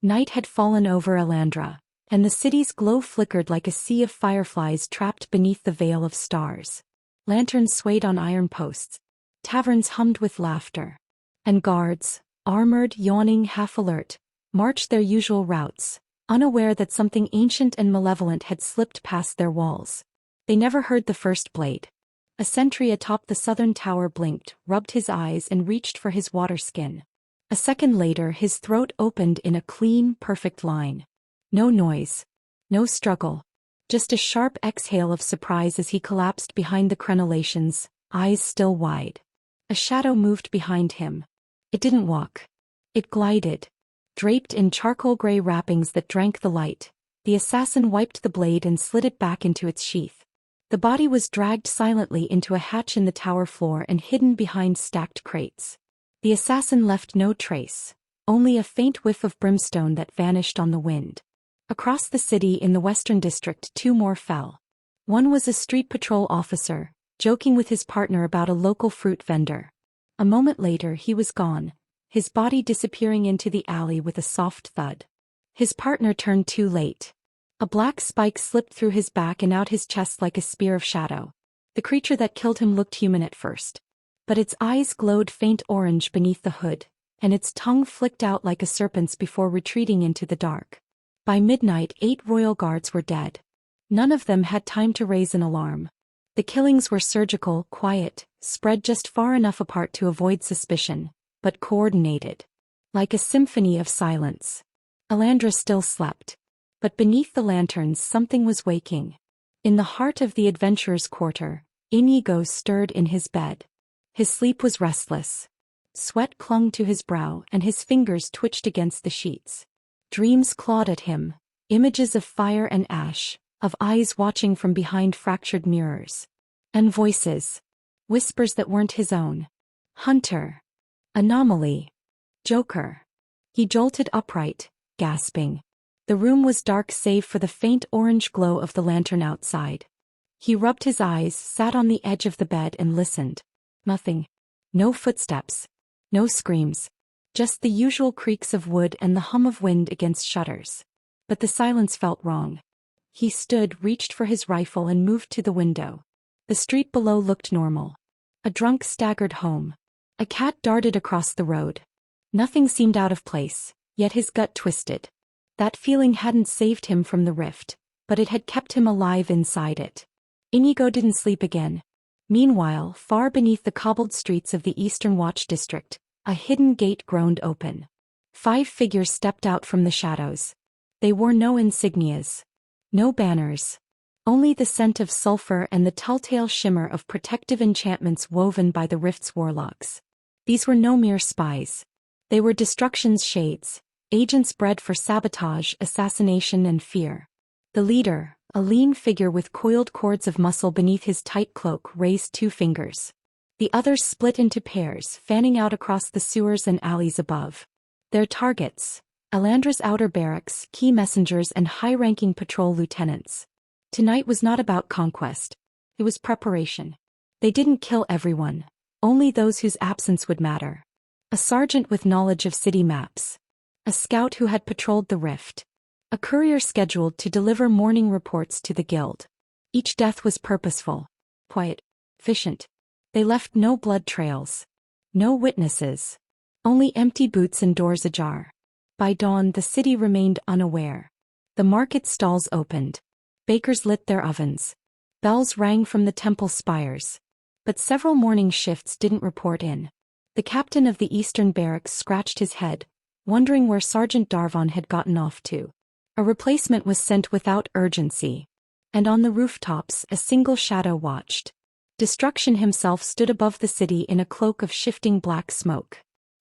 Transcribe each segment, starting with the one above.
Night had fallen over Alandra, and the city's glow flickered like a sea of fireflies trapped beneath the veil of stars. Lanterns swayed on iron posts. Taverns hummed with laughter. And guards, armored, yawning, half-alert, marched their usual routes, unaware that something ancient and malevolent had slipped past their walls. They never heard the first blade. A sentry atop the southern tower blinked, rubbed his eyes and reached for his water skin. A second later his throat opened in a clean, perfect line. No noise. No struggle. Just a sharp exhale of surprise as he collapsed behind the crenellations, eyes still wide. A shadow moved behind him. It didn't walk. It glided. Draped in charcoal-gray wrappings that drank the light, the assassin wiped the blade and slid it back into its sheath. The body was dragged silently into a hatch in the tower floor and hidden behind stacked crates. The assassin left no trace, only a faint whiff of brimstone that vanished on the wind. Across the city in the Western District, two more fell. One was a street patrol officer, joking with his partner about a local fruit vendor. A moment later he was gone, his body disappearing into the alley with a soft thud. His partner turned too late. A black spike slipped through his back and out his chest like a spear of shadow. The creature that killed him looked human at first. But its eyes glowed faint orange beneath the hood, and its tongue flicked out like a serpent's before retreating into the dark. By midnight 8 royal guards were dead. None of them had time to raise an alarm. The killings were surgical, quiet, spread just far enough apart to avoid suspicion, but coordinated. Like a symphony of silence. Alandra still slept. But beneath the lanterns something was waking. In the heart of the adventurer's quarter, Inigo stirred in his bed. His sleep was restless. Sweat clung to his brow and his fingers twitched against the sheets. Dreams clawed at him, images of fire and ash, of eyes watching from behind fractured mirrors. And voices. Whispers that weren't his own. Hunter. Anomaly. Joker. He jolted upright, gasping. The room was dark save for the faint orange glow of the lantern outside. He rubbed his eyes, sat on the edge of the bed and listened. Nothing. No footsteps. No screams. Just the usual creaks of wood and the hum of wind against shutters. But the silence felt wrong. He stood, reached for his rifle and moved to the window. The street below looked normal. A drunk staggered home. A cat darted across the road. Nothing seemed out of place, yet his gut twisted. That feeling hadn't saved him from the rift, but it had kept him alive inside it. Inigo didn't sleep again. Meanwhile, far beneath the cobbled streets of the Eastern Watch District, a hidden gate groaned open. 5 figures stepped out from the shadows. They wore no insignias. No banners. Only the scent of sulfur and the telltale shimmer of protective enchantments woven by the rift's warlocks. These were no mere spies. They were destruction's shades. Agents bred for sabotage, assassination and fear. The leader, a lean figure with coiled cords of muscle beneath his tight cloak, raised 2 fingers. The others split into pairs, fanning out across the sewers and alleys above. Their targets, Alandra's outer barracks, key messengers and high-ranking patrol lieutenants. Tonight was not about conquest. It was preparation. They didn't kill everyone, only those whose absence would matter. A sergeant with knowledge of city maps. A scout who had patrolled the rift. A courier scheduled to deliver morning reports to the guild. Each death was purposeful, quiet, efficient. They left no blood trails. No witnesses. Only empty boots and doors ajar. By dawn the city remained unaware. The market stalls opened. Bakers lit their ovens. Bells rang from the temple spires. But several morning shifts didn't report in. The captain of the Eastern Barracks scratched his head, wondering where Sergeant Darvon had gotten off to. A replacement was sent without urgency. And on the rooftops a single shadow watched. Destruction himself stood above the city in a cloak of shifting black smoke.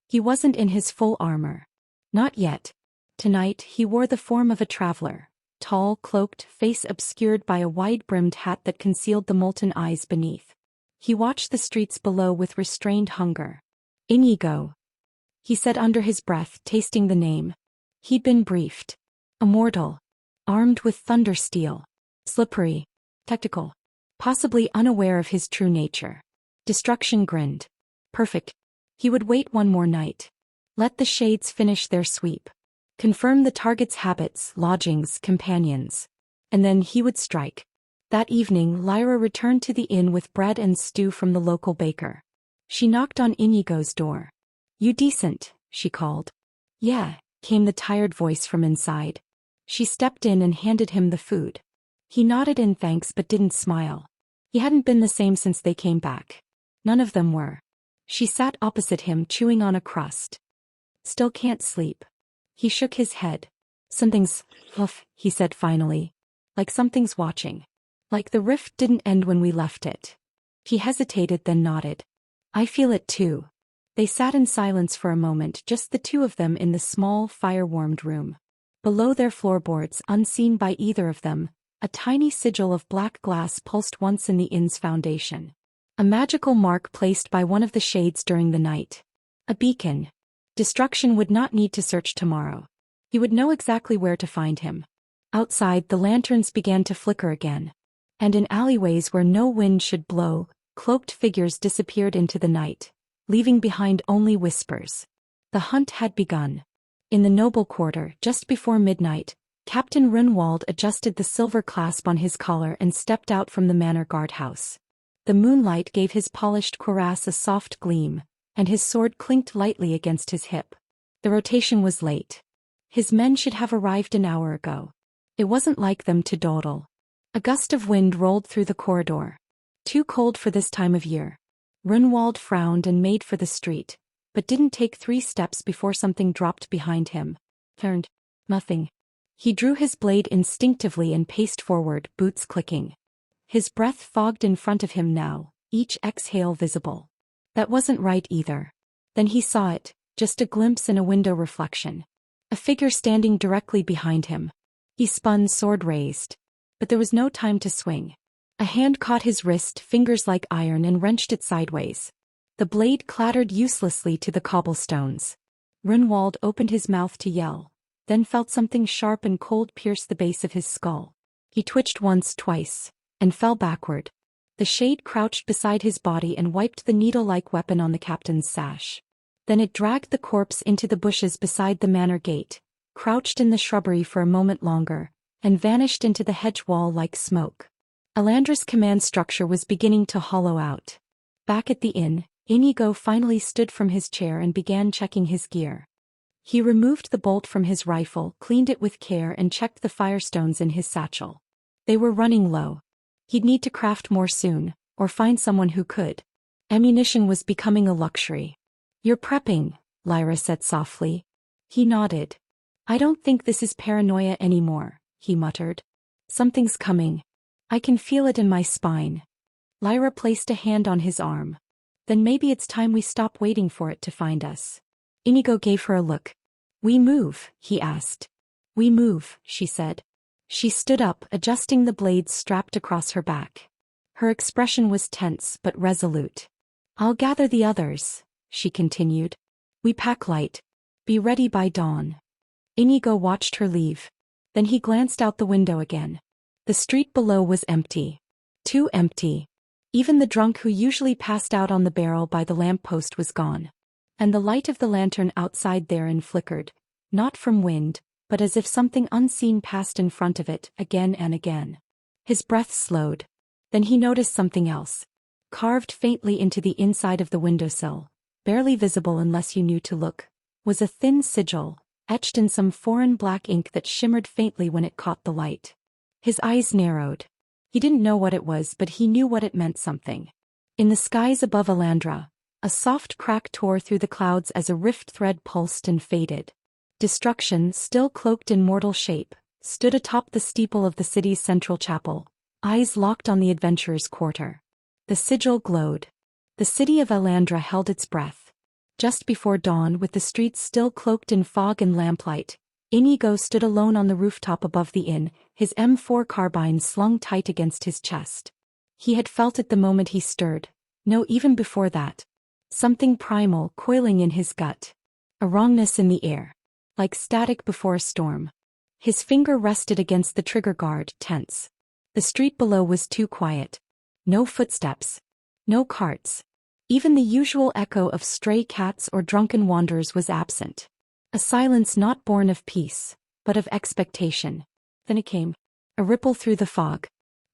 He wasn't in his full armor. Not yet. Tonight he wore the form of a traveler, tall, cloaked, face obscured by a wide-brimmed hat that concealed the molten eyes beneath. He watched the streets below with restrained hunger. Inigo, he said under his breath, tasting the name. He'd been briefed. Immortal. Armed with thunder steel. Slippery. Tactical. Possibly unaware of his true nature. Destruction grinned. Perfect. He would wait one more night. Let the shades finish their sweep. confirm the target's habits, lodgings, companions. And then he would strike. That evening, Lyra returned to the inn with bread and stew from the local baker. She knocked on Inigo's door. "You decent?" she called. "Yeah," came the tired voice from inside. She stepped in and handed him the food. He nodded in thanks but didn't smile. He hadn't been the same since they came back. None of them were. She sat opposite him chewing on a crust. "Still can't sleep." He shook his head. "Something's off," he said finally. "Like something's watching. Like the rift didn't end when we left it." He hesitated then nodded. "I feel it too." They sat in silence for a moment, just the two of them in the small, fire-warmed room. Below their floorboards, unseen by either of them, a tiny sigil of black glass pulsed once in the inn's foundation. A magical mark placed by one of the shades during the night. A beacon. Destruction would not need to search tomorrow. He would know exactly where to find him. Outside, the lanterns began to flicker again. And in alleyways where no wind should blow, cloaked figures disappeared into the night, leaving behind only whispers. The hunt had begun. In the noble quarter, just before midnight, Captain Runwald adjusted the silver clasp on his collar and stepped out from the manor guardhouse. The moonlight gave his polished cuirass a soft gleam, and his sword clinked lightly against his hip. The rotation was late. His men should have arrived an hour ago. It wasn't like them to dawdle. A gust of wind rolled through the corridor. Too cold for this time of year. Runwald frowned and made for the street, but didn't take 3 steps before something dropped behind him. Turned. Nothing. He drew his blade instinctively and paced forward, boots clicking. His breath fogged in front of him now, each exhale visible. That wasn't right either. Then he saw it, just a glimpse in a window reflection. A figure standing directly behind him. He spun, sword raised. But there was no time to swing. A hand caught his wrist, fingers like iron, and wrenched it sideways. The blade clattered uselessly to the cobblestones. Runwald opened his mouth to yell, then felt something sharp and cold pierce the base of his skull. He twitched once, twice, and fell backward. The shade crouched beside his body and wiped the needle-like weapon on the captain's sash. Then it dragged the corpse into the bushes beside the manor gate, crouched in the shrubbery for a moment longer, and vanished into the hedge wall like smoke. Alandra's command structure was beginning to hollow out. Back at the inn, Inigo finally stood from his chair and began checking his gear. He removed the bolt from his rifle, cleaned it with care, and checked the firestones in his satchel. They were running low. He'd need to craft more soon, or find someone who could. Ammunition was becoming a luxury. "You're prepping," Lyra said softly. He nodded. "I don't think this is paranoia anymore," he muttered. "Something's coming. I can feel it in my spine." Lyra placed a hand on his arm. "Then maybe it's time we stop waiting for it to find us." Inigo gave her a look. "We move?" he asked. "We move," she said. She stood up, adjusting the blades strapped across her back. Her expression was tense but resolute. "I'll gather the others," she continued. "We pack light. Be ready by dawn." Inigo watched her leave. Then he glanced out the window again. The street below was empty. Too empty. Even the drunk who usually passed out on the barrel by the lamppost was gone. And the light of the lantern outside therein flickered, not from wind, but as if something unseen passed in front of it, again and again. His breath slowed. Then he noticed something else. Carved faintly into the inside of the windowsill, barely visible unless you knew to look, was a thin sigil, etched in some foreign black ink that shimmered faintly when it caught the light. His eyes narrowed. He didn't know what it was, but he knew what it meant something. In the skies above Alandra, a soft crack tore through the clouds as a rift thread pulsed and faded. Destruction, still cloaked in mortal shape, stood atop the steeple of the city's central chapel, eyes locked on the adventurer's quarter. The sigil glowed. The city of Alandra held its breath. Just before dawn, with the streets still cloaked in fog and lamplight, Inigo stood alone on the rooftop above the inn, his M4 carbine slung tight against his chest. He had felt it the moment he stirred. No, even before that. Something primal coiling in his gut. A wrongness in the air. Like static before a storm. His finger rested against the trigger guard, tense. The street below was too quiet. No footsteps. No carts. Even the usual echo of stray cats or drunken wanderers was absent. A silence not born of peace, but of expectation. Then it came. A ripple through the fog.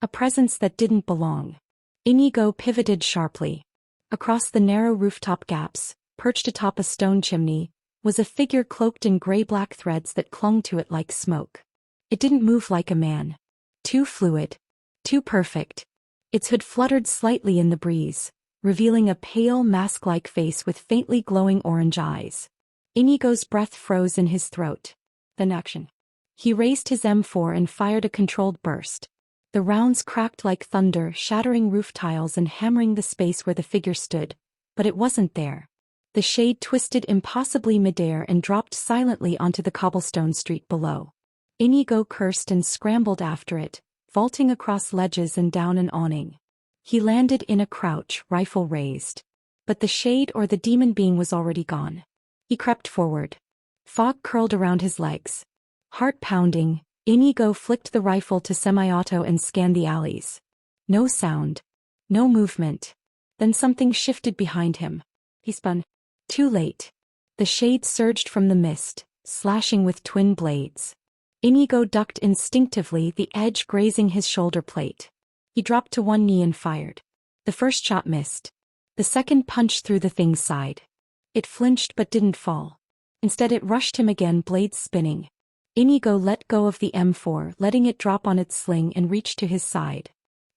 A presence that didn't belong. Inigo pivoted sharply. Across the narrow rooftop gaps, perched atop a stone chimney, was a figure cloaked in gray-black threads that clung to it like smoke. It didn't move like a man. Too fluid. Too perfect. Its hood fluttered slightly in the breeze, revealing a pale mask-like face with faintly glowing orange eyes. Inigo's breath froze in his throat. Then action. He raised his M4 and fired a controlled burst. The rounds cracked like thunder, shattering roof tiles and hammering the space where the figure stood, but it wasn't there. The shade twisted impossibly midair and dropped silently onto the cobblestone street below. Inigo cursed and scrambled after it, vaulting across ledges and down an awning. He landed in a crouch, rifle raised. But the shade or the demon being was already gone. He crept forward. Fog curled around his legs. Heart pounding, Inigo flicked the rifle to semi-auto and scanned the alleys. No sound. No movement. Then something shifted behind him. He spun. Too late. The shade surged from the mist, slashing with twin blades. Inigo ducked instinctively, the edge grazing his shoulder plate. He dropped to one knee and fired. The first shot missed. The second punched through the thing's side. It flinched but didn't fall. Instead it rushed him again, blades spinning. Inigo let go of the M4, letting it drop on its sling and reach to his side.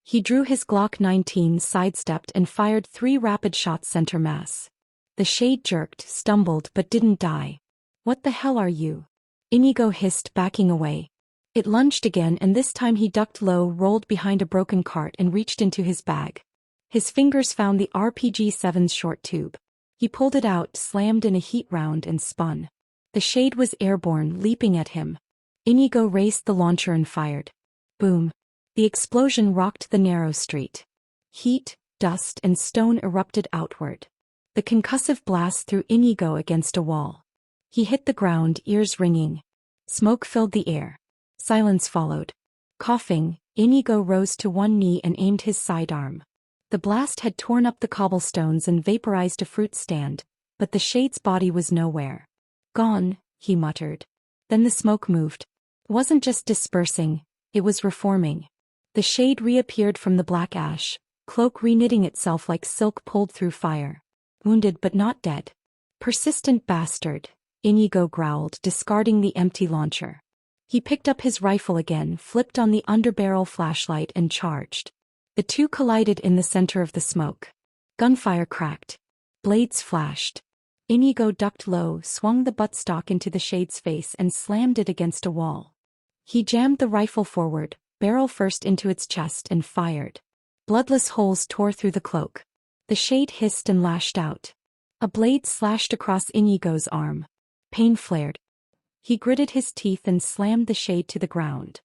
He drew his Glock 19, sidestepped and fired 3 rapid shots center mass. The shade jerked, stumbled but didn't die. What the hell are you? Inigo hissed, backing away. It lunged again, and this time he ducked low, rolled behind a broken cart and reached into his bag. His fingers found the RPG-7's short tube. He pulled it out, slammed in a heat round and spun. The shade was airborne, leaping at him. Inigo raised the launcher and fired. Boom. The explosion rocked the narrow street. Heat, dust and stone erupted outward. The concussive blast threw Inigo against a wall. He hit the ground, ears ringing. Smoke filled the air. Silence followed. Coughing, Inigo rose to one knee and aimed his sidearm. The blast had torn up the cobblestones and vaporized a fruit stand, but the shade's body was nowhere. Gone, he muttered. Then the smoke moved. It wasn't just dispersing, it was reforming. The shade reappeared from the black ash, cloak reknitting itself like silk pulled through fire. Wounded but not dead. Persistent bastard, Inigo growled, discarding the empty launcher. He picked up his rifle again, flipped on the underbarrel flashlight and charged. The two collided in the center of the smoke. Gunfire cracked. Blades flashed. Inigo ducked low, swung the buttstock into the shade's face and slammed it against a wall. He jammed the rifle forward, barrel first into its chest and fired. Bloodless holes tore through the cloak. The shade hissed and lashed out. A blade slashed across Inigo's arm. Pain flared. He gritted his teeth and slammed the shade to the ground.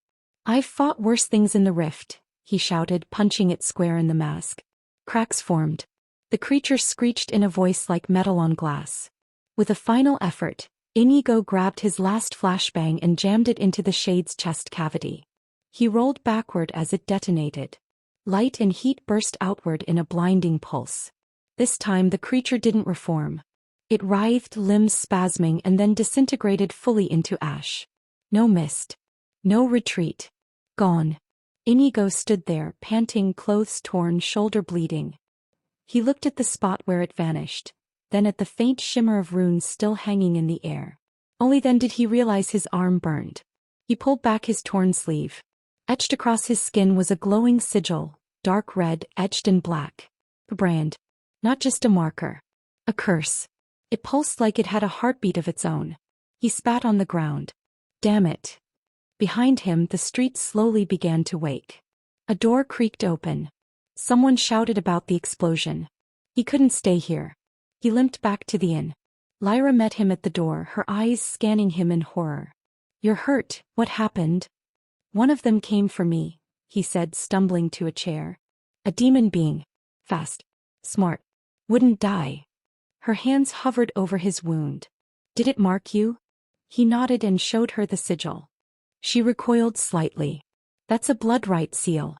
"I've fought worse things in the rift," he shouted, punching it square in the mask. Cracks formed. The creature screeched in a voice like metal on glass. With a final effort, Inigo grabbed his last flashbang and jammed it into the shade's chest cavity. He rolled backward as it detonated. Light and heat burst outward in a blinding pulse. This time the creature didn't reform. It writhed, limbs spasming, and then disintegrated fully into ash. No mist. No retreat. Gone. Inigo stood there, panting, clothes torn, shoulder bleeding. He looked at the spot where it vanished, then at the faint shimmer of runes still hanging in the air. Only then did he realize his arm burned. He pulled back his torn sleeve. Etched across his skin was a glowing sigil, dark red, etched in black. A brand. Not just a marker. A curse. It pulsed like it had a heartbeat of its own. He spat on the ground. Damn it. Behind him, the street slowly began to wake. A door creaked open. Someone shouted about the explosion. He couldn't stay here. He limped back to the inn. Lyra met him at the door, her eyes scanning him in horror. "You're hurt, what happened?" "One of them came for me," he said, stumbling to a chair. "A demon being. Fast. Smart. Wouldn't die." Her hands hovered over his wound. "Did it mark you?" He nodded and showed her the sigil. She recoiled slightly. "That's a bloodright seal.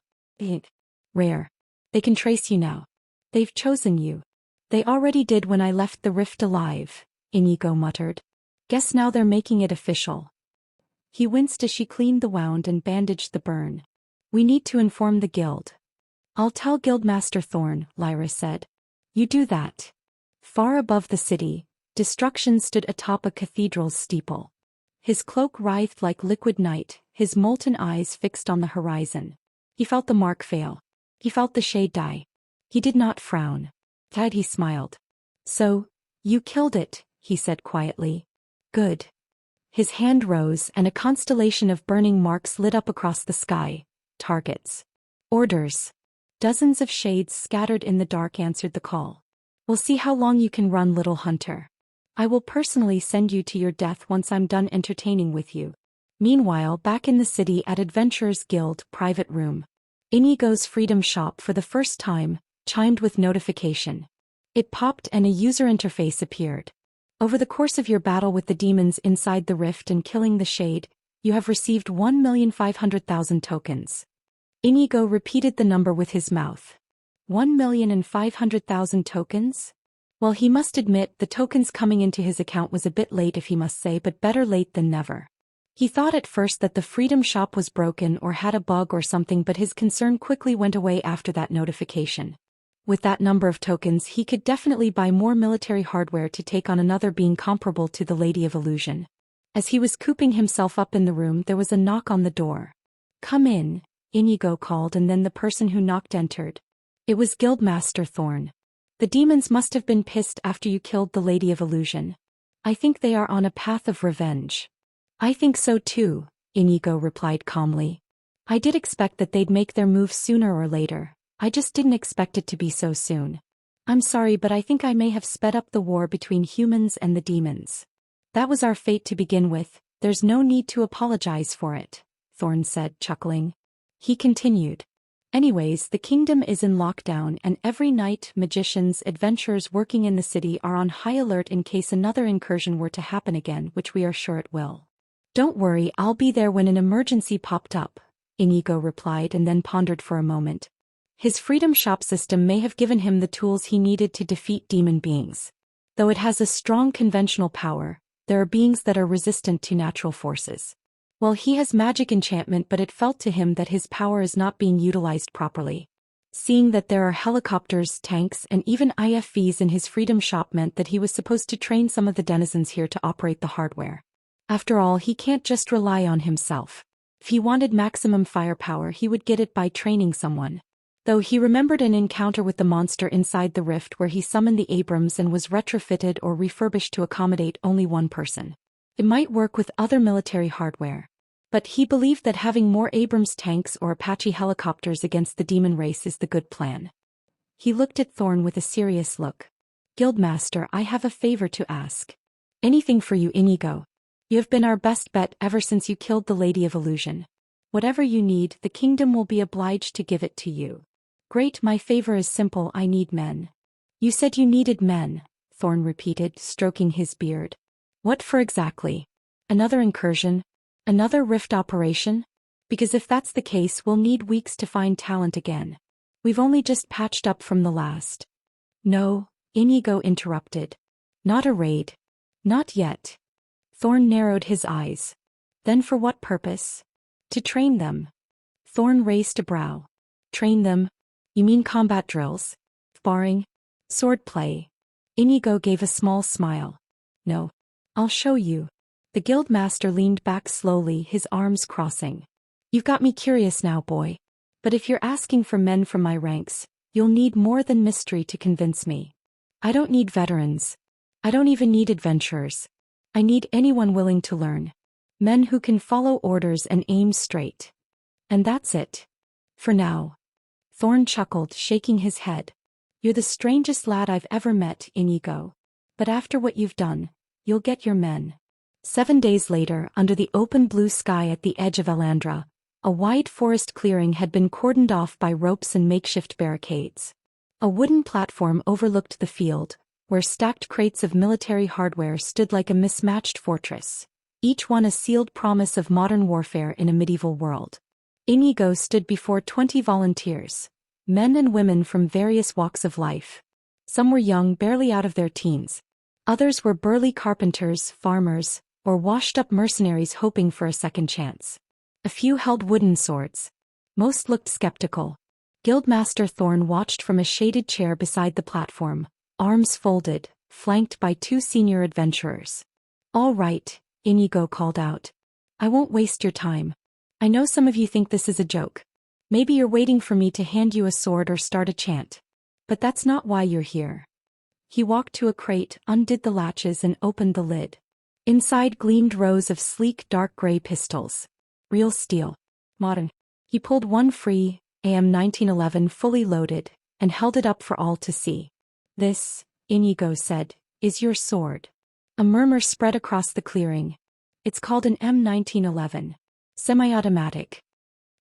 Rare. They can trace you now. They've chosen you." "They already did when I left the rift alive," Inigo muttered. Guess now they're making it official. He winced as she cleaned the wound and bandaged the burn. We need to inform the guild. I'll tell Guildmaster Thorn, Lyra said. You do that. Far above the city, Destruction stood atop a cathedral's steeple. His cloak writhed like liquid night, his molten eyes fixed on the horizon. He felt the mark fail. He felt the shade die. He did not frown. Instead he smiled. So, you killed it, he said quietly. Good. His hand rose and a constellation of burning marks lit up across the sky. Targets. Orders. Dozens of shades scattered in the dark answered the call. We'll see how long you can run, little hunter. I will personally send you to your death once I'm done entertaining with you. Meanwhile, back in the city at Adventurers Guild private room. Inigo's Freedom Shop for the first time chimed with notification. It popped and a user interface appeared. Over the course of your battle with the demons inside the rift and killing the shade, you have received 1,500,000 tokens. Inigo repeated the number with his mouth. 1,500,000 tokens? Well, he must admit the tokens coming into his account was a bit late, if he must say, but better late than never. He thought at first that the Freedom Shop was broken or had a bug or something, but his concern quickly went away after that notification. With that number of tokens, he could definitely buy more military hardware to take on another being comparable to the Lady of Illusion. As he was cooping himself up in the room, there was a knock on the door. Come in, Inigo called, and then the person who knocked entered. It was Guildmaster Thorn. The demons must have been pissed after you killed the Lady of Illusion. I think they are on a path of revenge. I think so too, Inigo replied calmly. I did expect that they'd make their move sooner or later. I just didn't expect it to be so soon. I'm sorry, but I think I may have sped up the war between humans and the demons. That was our fate to begin with, there's no need to apologize for it, Thorn said, chuckling. He continued. Anyways, the kingdom is in lockdown and every night magicians, adventurers working in the city are on high alert in case another incursion were to happen again, which we are sure it will. Don't worry, I'll be there when an emergency popped up, Inigo replied and then pondered for a moment. His Freedom Shop system may have given him the tools he needed to defeat demon beings. Though it has a strong conventional power, there are beings that are resistant to natural forces. Well, he has magic enchantment, but it felt to him that his power is not being utilized properly. Seeing that there are helicopters, tanks, and even IFVs in his Freedom Shop meant that he was supposed to train some of the denizens here to operate the hardware. After all, he can't just rely on himself. If he wanted maximum firepower, he would get it by training someone. Though he remembered an encounter with the monster inside the rift where he summoned the Abrams and was retrofitted or refurbished to accommodate only one person. It might work with other military hardware. But he believed that having more Abrams tanks or Apache helicopters against the demon race is the good plan. He looked at Thorn with a serious look. Guildmaster, I have a favor to ask. Anything for you, Inigo. You have been our best bet ever since you killed the Lady of Illusion. Whatever you need, the kingdom will be obliged to give it to you. Great, my favor is simple, I need men. You said you needed men, Thorn repeated, stroking his beard. What for exactly? Another incursion? Another rift operation? Because if that's the case, we'll need weeks to find talent again. We've only just patched up from the last. No, Inigo interrupted. Not a raid. Not yet. Thorn narrowed his eyes. Then for what purpose? To train them. Thorn raised a brow. Train them? You mean combat drills? Sparring? Swordplay? Inigo gave a small smile. No. I'll show you. The Guildmaster leaned back slowly, his arms crossing. You've got me curious now, boy. But if you're asking for men from my ranks, you'll need more than mystery to convince me. I don't need veterans. I don't even need adventurers. I need anyone willing to learn. Men who can follow orders and aim straight. And that's it. For now. Thorn chuckled, shaking his head. You're the strangest lad I've ever met, Inigo. But after what you've done, you'll get your men. 7 days later, under the open blue sky at the edge of Alandra, a wide forest clearing had been cordoned off by ropes and makeshift barricades. A wooden platform overlooked the field, where stacked crates of military hardware stood like a mismatched fortress, each one a sealed promise of modern warfare in a medieval world. Inigo stood before 20 volunteers, men and women from various walks of life. Some were young, barely out of their teens. Others were burly carpenters, farmers, or washed-up mercenaries hoping for a second chance. A few held wooden swords. Most looked skeptical. Guildmaster Thorn watched from a shaded chair beside the platform, arms folded, flanked by two senior adventurers. "All right," Inigo called out. "I won't waste your time. I know some of you think this is a joke. Maybe you're waiting for me to hand you a sword or start a chant. But that's not why you're here." He walked to a crate, undid the latches and opened the lid. Inside gleamed rows of sleek dark gray pistols. Real steel. Modern. He pulled one free, AM 1911 fully loaded, and held it up for all to see. "This," Inigo said, "is your sword." A murmur spread across the clearing. "It's called an M1911. Semi-automatic.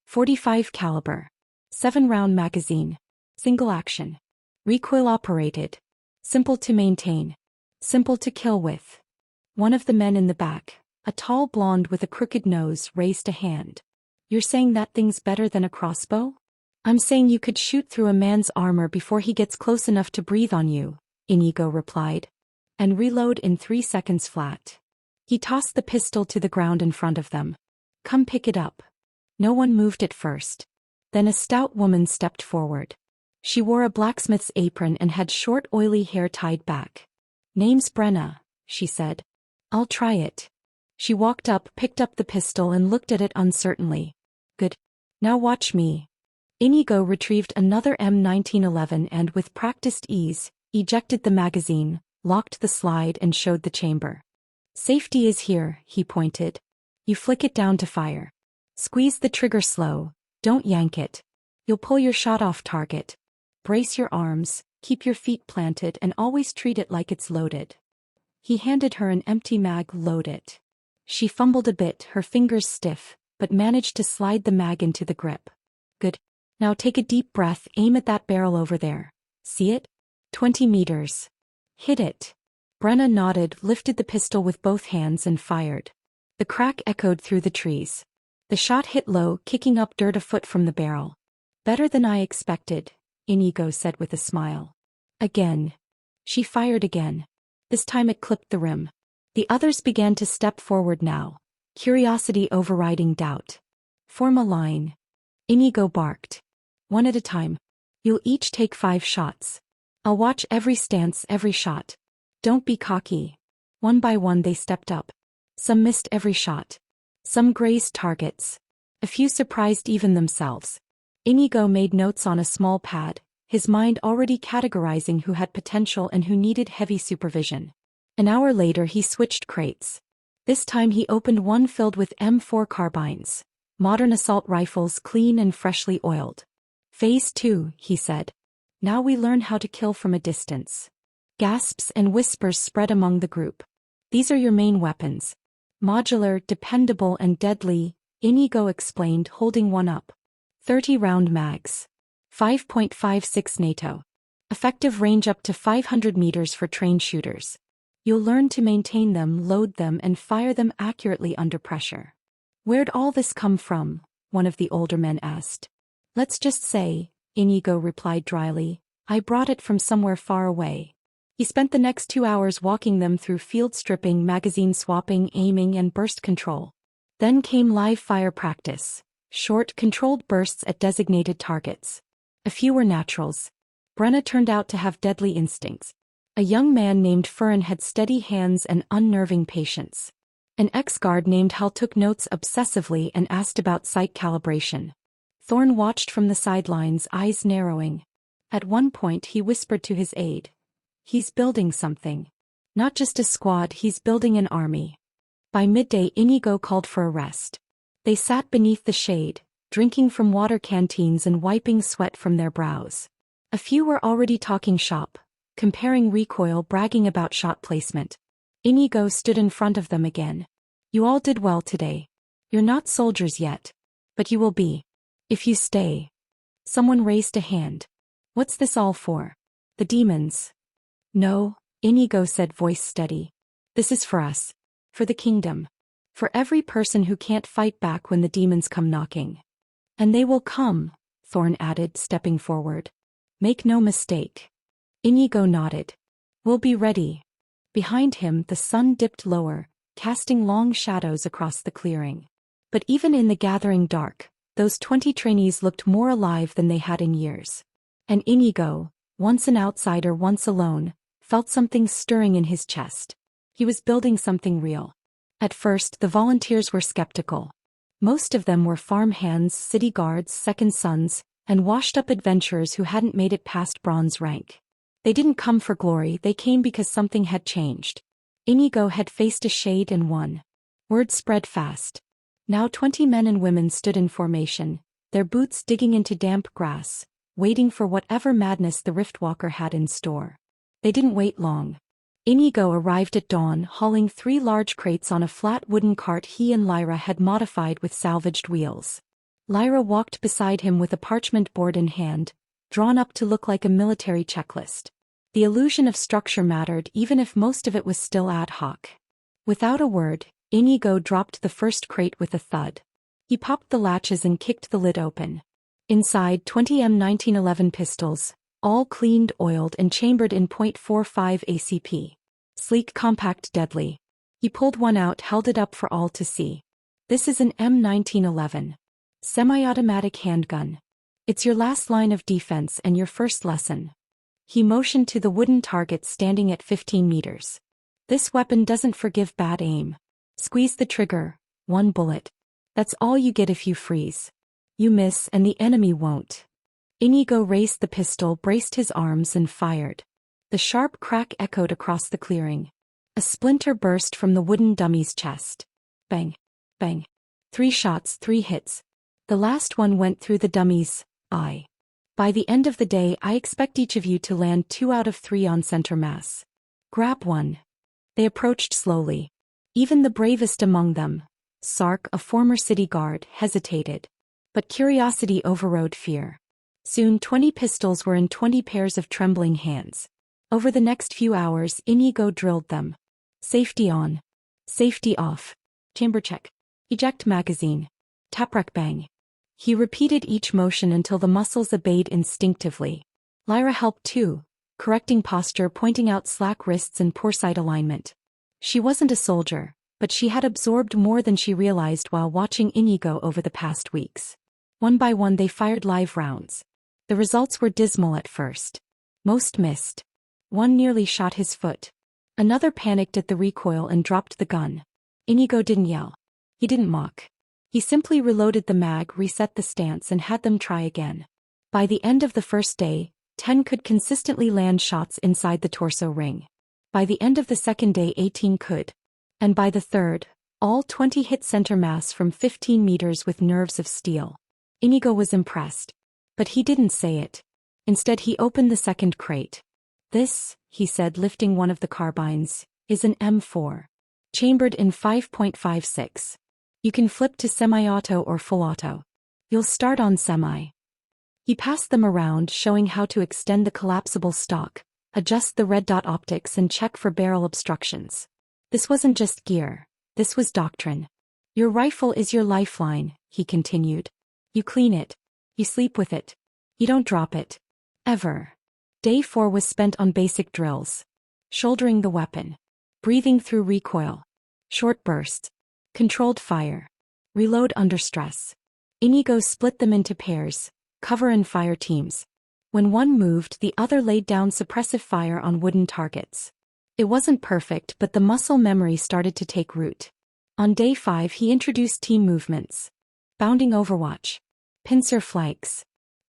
45 caliber. 7-round magazine. Single action. Recoil operated. Simple to maintain. Simple to kill with." One of the men in the back, a tall blonde with a crooked nose, raised a hand. "You're saying that thing's better than a crossbow?" "I'm saying you could shoot through a man's armor before he gets close enough to breathe on you," Inigo replied. "And reload in 3 seconds flat." He tossed the pistol to the ground in front of them. "Come pick it up." No one moved at first. Then a stout woman stepped forward. She wore a blacksmith's apron and had short oily hair tied back. "Name's Brenna," she said. "I'll try it." She walked up, picked up the pistol and looked at it uncertainly. "Good. Now watch me." Inigo retrieved another M1911 and, with practiced ease, ejected the magazine, locked the slide and showed the chamber. "Safety is here," he pointed. "You flick it down to fire. Squeeze the trigger slow, don't yank it. You'll pull your shot off target. Brace your arms, keep your feet planted and always treat it like it's loaded." He handed her an empty mag. "Load it." She fumbled a bit, her fingers stiff, but managed to slide the mag into the grip. "Good. Now take a deep breath, aim at that barrel over there. See it? 20 meters. Hit it." Brenna nodded, lifted the pistol with both hands and fired. The crack echoed through the trees. The shot hit low, kicking up dirt a foot from the barrel. "Better than I expected," Inigo said with a smile. Again. She fired again. This time it clipped the rim. The others began to step forward now, curiosity overriding doubt. "Form a line." Inigo barked. "One at a time. You'll each take 5 shots. I'll watch every stance, every shot. Don't be cocky." One by one they stepped up. Some missed every shot. Some grazed targets. A few surprised even themselves. Inigo made notes on a small pad, his mind already categorizing who had potential and who needed heavy supervision. An hour later he switched crates. This time he opened one filled with M4 carbines. Modern assault rifles, clean and freshly oiled. "Phase 2, he said. "Now we learn how to kill from a distance." Gasps and whispers spread among the group. "These are your main weapons. Modular, dependable and deadly," Inigo explained, holding one up. 30-round mags. 5.56 NATO. Effective range up to 500 meters for trained shooters. You'll learn to maintain them, load them and fire them accurately under pressure. "Where'd all this come from?" one of the older men asked. "Let's just say," Inigo replied dryly, "I brought it from somewhere far away." He spent the next 2 hours walking them through field stripping, magazine swapping, aiming and burst control. Then came live fire practice. Short, controlled bursts at designated targets. A few were naturals. Brenna turned out to have deadly instincts. A young man named Furin had steady hands and unnerving patience. An ex-guard named Hal took notes obsessively and asked about sight calibration. Thorn watched from the sidelines, eyes narrowing. At one point he whispered to his aide, "He's building something. Not just a squad, he's building an army." By midday Inigo called for a rest. They sat beneath the shade, drinking from water canteens and wiping sweat from their brows. A few were already talking shop, comparing recoil, bragging about shot placement. Inigo stood in front of them again. "You all did well today. You're not soldiers yet. But you will be. If you stay." Someone raised a hand. "What's this all for? The demons?" "No," Inigo said, voice steady. "This is for us. For the kingdom. For every person who can't fight back when the demons come knocking." "And they will come," Thorn added, stepping forward. "Make no mistake." Inigo nodded. "We'll be ready. Behind him the sun dipped lower, casting long shadows across the clearing. But even in the gathering dark, those 20 trainees looked more alive than they had in years. And Inigo, once an outsider, once alone, felt something stirring in his chest. He was building something real. At first, the volunteers were skeptical. Most of them were farm hands, city guards, second sons, and washed-up adventurers who hadn't made it past bronze rank. They didn't come for glory, they came because something had changed. Inigo had faced a shade and won. Word spread fast. Now 20 men and women stood in formation, their boots digging into damp grass, waiting for whatever madness the Riftwalker had in store. They didn't wait long. Inigo arrived at dawn, hauling 3 large crates on a flat wooden cart he and Lyra had modified with salvaged wheels. Lyra walked beside him with a parchment board in hand, drawn up to look like a military checklist. The illusion of structure mattered even if most of it was still ad hoc. Without a word, Inigo dropped the first crate with a thud. He popped the latches and kicked the lid open. Inside, 20 M1911 pistols, all cleaned, oiled, and chambered in .45 ACP. Sleek, compact, deadly. He pulled one out, held it up for all to see. This is an M1911. Semi-automatic handgun. It's your last line of defense and your first lesson. He motioned to the wooden target standing at 15 meters. This weapon doesn't forgive bad aim. Squeeze the trigger, 1 bullet. That's all you get if you freeze. You miss and the enemy won't. Inigo raised the pistol, braced his arms and fired. The sharp crack echoed across the clearing. A splinter burst from the wooden dummy's chest. Bang. Bang. 3 shots, 3 hits. The last one went through the dummy's eye. By the end of the day, I expect each of you to land 2 out of 3 on center mass. Grab one. They approached slowly. Even the bravest among them, Sark, a former city guard, hesitated. But curiosity overrode fear. Soon 20 pistols were in 20 pairs of trembling hands. Over the next few hours, Inigo drilled them. Safety on. Safety off. Chamber check. Eject magazine. Taprek bang. He repeated each motion until the muscles obeyed instinctively. Lyra helped too, correcting posture, pointing out slack wrists and poor sight alignment. She wasn't a soldier, but she had absorbed more than she realized while watching Inigo over the past weeks. One by one they fired live rounds. The results were dismal at first. Most missed. One nearly shot his foot. Another panicked at the recoil and dropped the gun. Inigo didn't yell. He didn't mock. He simply reloaded the mag, reset the stance and had them try again. By the end of the first day, 10 could consistently land shots inside the torso ring. By the end of the second day 18 could. And by the third, all 20 hit center mass from 15 meters with nerves of steel. Inigo was impressed. But he didn't say it. Instead he opened the second crate. This, he said, lifting one of the carbines, is an M4. Chambered in 5.56. You can flip to semi-auto or full auto. You'll start on semi. He passed them around, showing how to extend the collapsible stock, adjust the red dot optics and check for barrel obstructions. This wasn't just gear, this was doctrine. Your rifle is your lifeline, he continued. You clean it. You sleep with it. You don't drop it. Ever. Day 4 was spent on basic drills. Shouldering the weapon. Breathing through recoil. Short bursts. Controlled fire. Reload under stress. Inigo split them into pairs, cover and fire teams. When one moved, the other laid down suppressive fire on wooden targets. It wasn't perfect, but the muscle memory started to take root. On day 5 he introduced team movements. Bounding overwatch. Pincer flanks.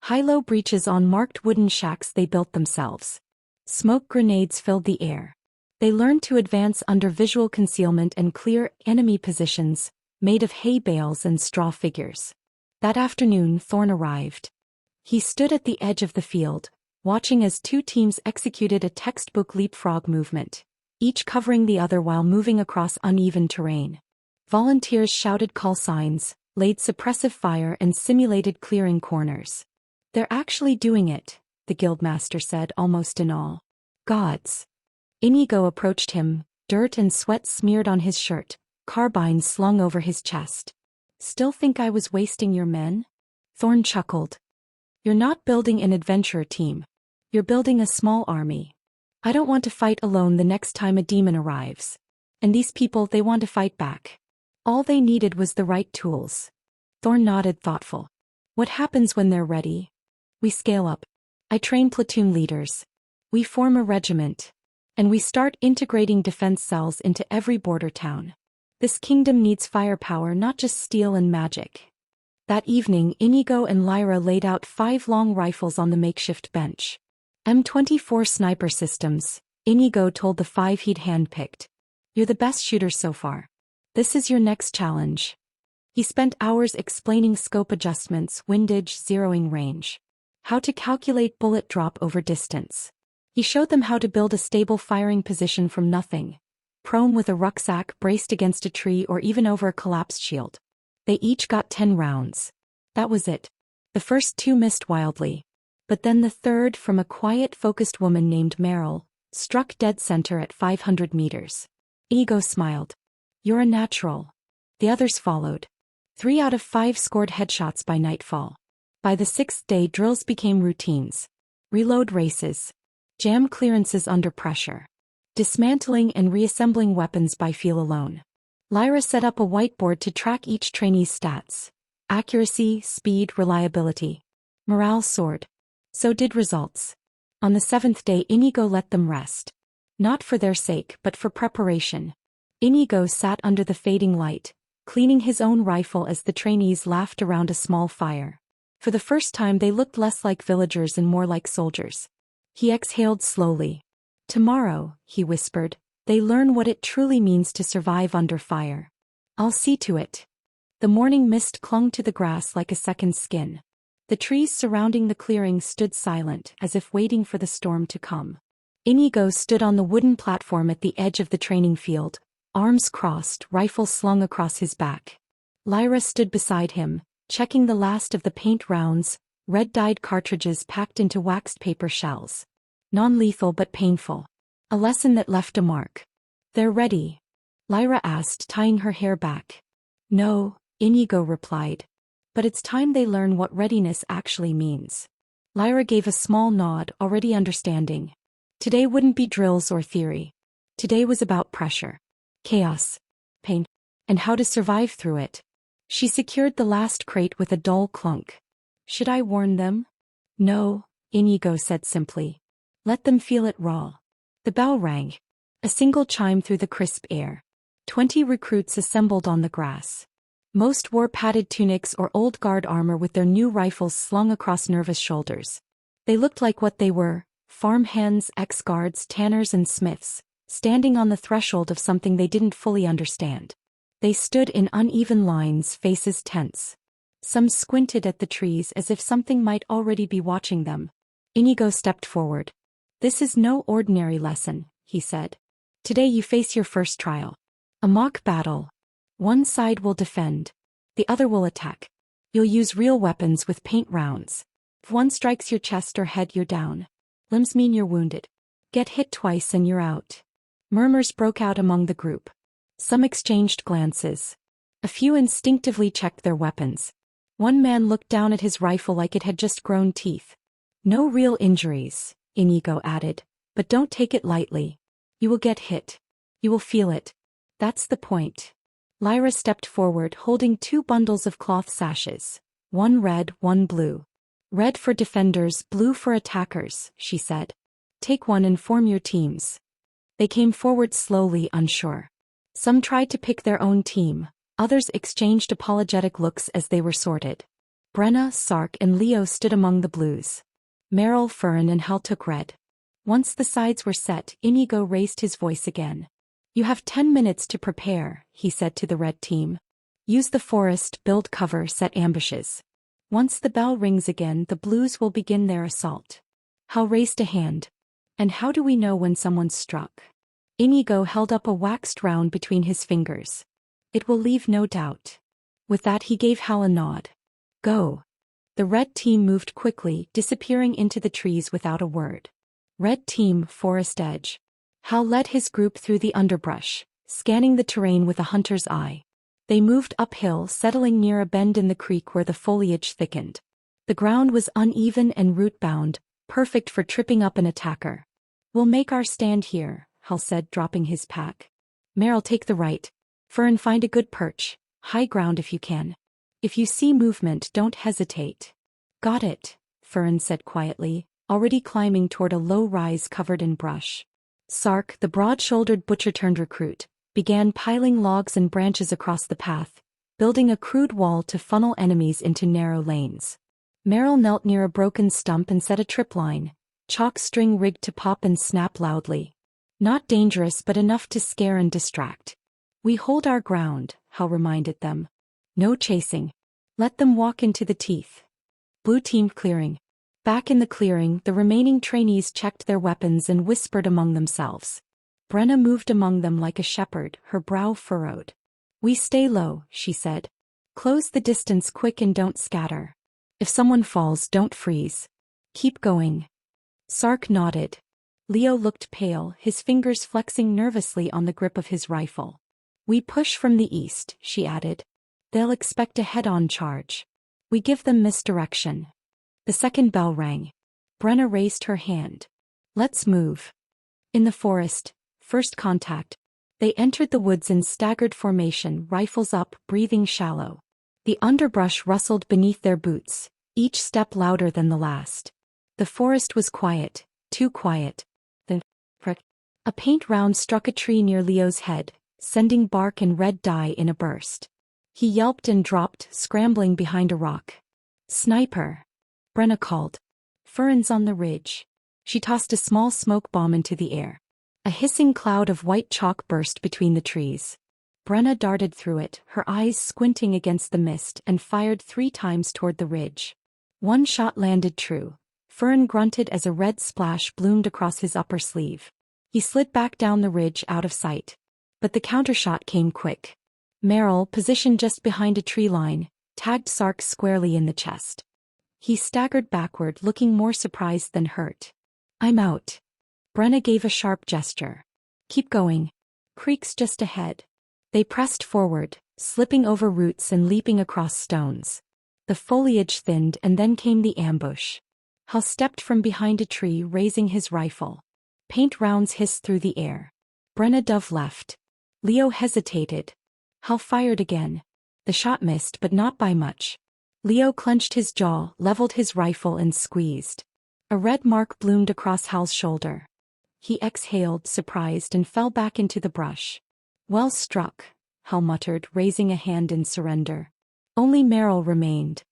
High-low breaches on marked wooden shacks they built themselves. Smoke grenades filled the air. They learned to advance under visual concealment and clear enemy positions, made of hay bales and straw figures. That afternoon Thorn arrived. He stood at the edge of the field, watching as 2 teams executed a textbook leapfrog movement, each covering the other while moving across uneven terrain. Volunteers shouted call signs, laid suppressive fire and simulated clearing corners. They're actually doing it, the guildmaster said, almost in awe. Gods. Inigo approached him, dirt and sweat smeared on his shirt, carbine slung over his chest. Still think I was wasting your men? Thorn chuckled. You're not building an adventurer team. You're building a small army. I don't want to fight alone the next time a demon arrives. And these people, they want to fight back. All they needed was the right tools. Thorn nodded, thoughtful. What happens when they're ready? We scale up. I train platoon leaders. We form a regiment. And we start integrating defense cells into every border town. This kingdom needs firepower, not just steel and magic. That evening, Inigo and Lyra laid out 5 long rifles on the makeshift bench. M24 sniper systems, Inigo told the 5 he'd handpicked. You're the best shooters so far. This is your next challenge. He spent hours explaining scope adjustments, windage, zeroing range. How to calculate bullet drop over distance. He showed them how to build a stable firing position from nothing. Prone with a rucksack braced against a tree or even over a collapsed shield. They each got 10 rounds. That was it. The first 2 missed wildly. But then the third, from a quiet, focused woman named Meryl, struck dead center at 500 meters. Inigo smiled. You're a natural. The others followed. 3 out of 5 scored headshots by nightfall. By the 6th day, drills became routines. Reload races. Jam clearances under pressure. Dismantling and reassembling weapons by feel alone. Lyra set up a whiteboard to track each trainee's stats. Accuracy, speed, reliability. Morale soared. So did results. On the 7th day, Inigo let them rest. Not for their sake, but for preparation. Inigo sat under the fading light, cleaning his own rifle as the trainees laughed around a small fire. For the first time they looked less like villagers and more like soldiers. He exhaled slowly. Tomorrow, he whispered, they learn what it truly means to survive under fire. I'll see to it. The morning mist clung to the grass like a second skin. The trees surrounding the clearing stood silent, as if waiting for the storm to come. Inigo stood on the wooden platform at the edge of the training field, arms crossed, rifle slung across his back. Lyra stood beside him, checking the last of the paint rounds, red-dyed cartridges packed into waxed paper shells. Non-lethal but painful. A lesson that left a mark. They're ready? Lyra asked, tying her hair back. No, Inigo replied. But it's time they learn what readiness actually means. Lyra gave a small nod, already understanding. Today wouldn't be drills or theory. Today was about pressure. Chaos. Pain. And how to survive through it. She secured the last crate with a dull clunk. Should I warn them? No, Inigo said simply. Let them feel it raw. The bell rang. A single chime through the crisp air. 20 recruits assembled on the grass. Most wore padded tunics or old guard armor with their new rifles slung across nervous shoulders. They looked like what they were, farmhands, ex-guards, tanners and smiths, standing on the threshold of something they didn't fully understand. They stood in uneven lines, faces tense. Some squinted at the trees as if something might already be watching them. Inigo stepped forward. This is no ordinary lesson, he said. Today you face your first trial. A mock battle. One side will defend. The other will attack. You'll use real weapons with paint rounds. If one strikes your chest or head, you're down. Limbs mean you're wounded. Get hit twice and you're out. Murmurs broke out among the group. Some exchanged glances. A few instinctively checked their weapons. One man looked down at his rifle like it had just grown teeth. No real injuries, Inigo added, but don't take it lightly. You will get hit. You will feel it. That's the point. Lyra stepped forward holding 2 bundles of cloth sashes. One red, one blue. Red for defenders, blue for attackers, she said. Take one and form your teams. They came forward slowly, unsure. Some tried to pick their own team, others exchanged apologetic looks as they were sorted. Brenna, Sark and Leo stood among the blues. Meryl, Fern and Hel took red. Once the sides were set, Inigo raised his voice again. You have 10 minutes to prepare, he said to the red team. Use the forest, build cover, set ambushes. Once the bell rings again, the blues will begin their assault. Hal raised a hand. And how do we know when someone's struck? Inigo held up a waxed round between his fingers. It will leave no doubt. With that he gave Hal a nod. Go. The red team moved quickly, disappearing into the trees without a word. Red team, forest edge. Hal led his group through the underbrush, scanning the terrain with a hunter's eye. They moved uphill, settling near a bend in the creek where the foliage thickened. The ground was uneven and root-bound, perfect for tripping up an attacker. We'll make our stand here, Hal said, dropping his pack. Meryl, take the right. Fern, find a good perch, high ground if you can. If you see movement, don't hesitate. Got it, Fern said quietly, already climbing toward a low rise covered in brush. Sark, the broad-shouldered butcher-turned-recruit, began piling logs and branches across the path, building a crude wall to funnel enemies into narrow lanes. Meryl knelt near a broken stump and set a tripline, chalk string rigged to pop and snap loudly. Not dangerous but enough to scare and distract. We hold our ground, Hal reminded them. No chasing. Let them walk into the teeth. Blue team clearing. Back in the clearing, the remaining trainees checked their weapons and whispered among themselves. Brenna moved among them like a shepherd, her brow furrowed. We stay low, she said. Close the distance quick and don't scatter. If someone falls, don't freeze. Keep going. Sark nodded. Leo looked pale, his fingers flexing nervously on the grip of his rifle. We push from the east, she added. They'll expect a head-on charge. We give them misdirection. The second bell rang. Brenna raised her hand. Let's move. In the forest, first contact. They entered the woods in staggered formation, rifles up, breathing shallow. The underbrush rustled beneath their boots, each step louder than the last. The forest was quiet, too quiet. A paint round struck a tree near Leo's head, sending bark and red dye in a burst. He yelped and dropped, scrambling behind a rock. Sniper! Brenna called. Fern's on the ridge. She tossed a small smoke bomb into the air. A hissing cloud of white chalk burst between the trees. Brenna darted through it, her eyes squinting against the mist, and fired 3 times toward the ridge. One shot landed true. Fern grunted as a red splash bloomed across his upper sleeve. He slid back down the ridge out of sight. But the countershot came quick. Meryl, positioned just behind a tree line, tagged Sark squarely in the chest. He staggered backward, looking more surprised than hurt. I'm out. Brenna gave a sharp gesture. Keep going. Creek's just ahead. They pressed forward, slipping over roots and leaping across stones. The foliage thinned and then came the ambush. Hal stepped from behind a tree, raising his rifle. Paint rounds hissed through the air. Brenna dove left. Leo hesitated. Hal fired again. The shot missed, but not by much. Leo clenched his jaw, leveled his rifle and squeezed. A red mark bloomed across Hal's shoulder. He exhaled, surprised, and fell back into the brush. Well struck, Hal muttered, raising a hand in surrender. Only Meryl remained.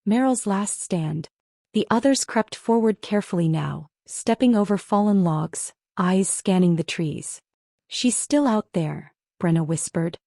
Meryl's last stand. The others crept forward carefully now, stepping over fallen logs, eyes scanning the trees. She's still out there, Brenna whispered.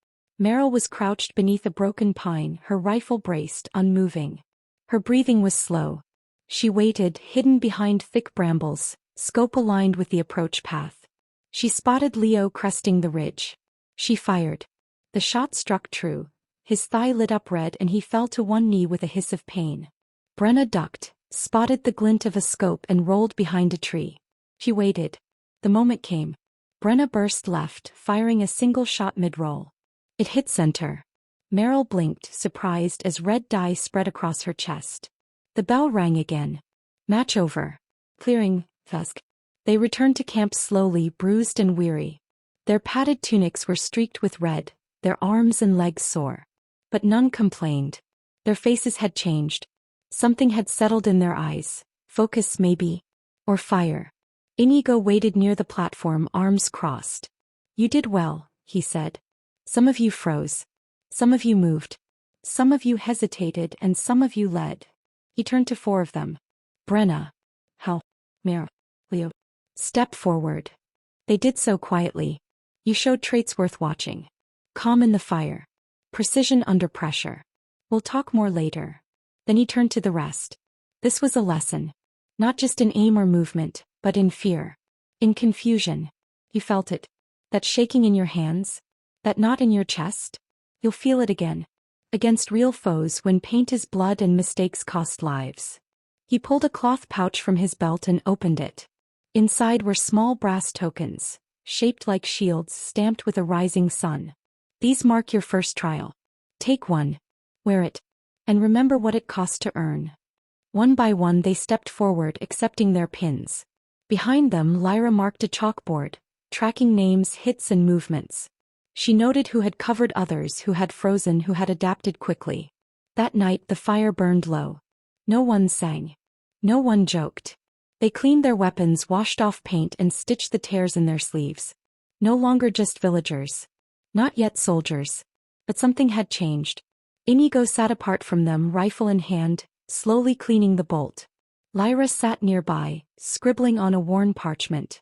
Meryl was crouched beneath a broken pine, her rifle braced, unmoving. Her breathing was slow. She waited, hidden behind thick brambles, scope aligned with the approach path. She spotted Leo cresting the ridge. She fired. The shot struck true. His thigh lit up red and he fell to one knee with a hiss of pain. Brenna ducked, spotted the glint of a scope and rolled behind a tree. She waited. The moment came. Brenna burst left, firing a single shot mid-roll. It hit center. Meryl blinked, surprised as red dye spread across her chest. The bell rang again. Match over. Clearing, dusk. They returned to camp slowly, bruised and weary. Their padded tunics were streaked with red, their arms and legs sore. But none complained. Their faces had changed. Something had settled in their eyes. Focus maybe. Or fire. Inigo waited near the platform, arms crossed. You did well, he said. Some of you froze. Some of you moved. Some of you hesitated and some of you led. He turned to 4 of them. Brenna. Hal. Meryl. Leo. Step forward. They did so quietly. You showed traits worth watching. Calm in the fire. Precision under pressure. We'll talk more later. Then he turned to the rest. This was a lesson. Not just in aim or movement, but in fear. In confusion. You felt it. That shaking in your hands. That knot in your chest. You'll feel it again. Against real foes when paint is blood and mistakes cost lives. He pulled a cloth pouch from his belt and opened it. Inside were small brass tokens, shaped like shields stamped with a rising sun. These mark your first trial. Take one. Wear it. And remember what it cost to earn. One by one they stepped forward, accepting their pins. Behind them, Lyra marked a chalkboard, tracking names, hits and movements. She noted who had covered others, who had frozen, who had adapted quickly. That night the fire burned low. No one sang. No one joked. They cleaned their weapons, washed off paint and stitched the tears in their sleeves. No longer just villagers. Not yet soldiers. But something had changed. Inigo sat apart from them, rifle in hand, slowly cleaning the bolt. Lyra sat nearby, scribbling on a worn parchment.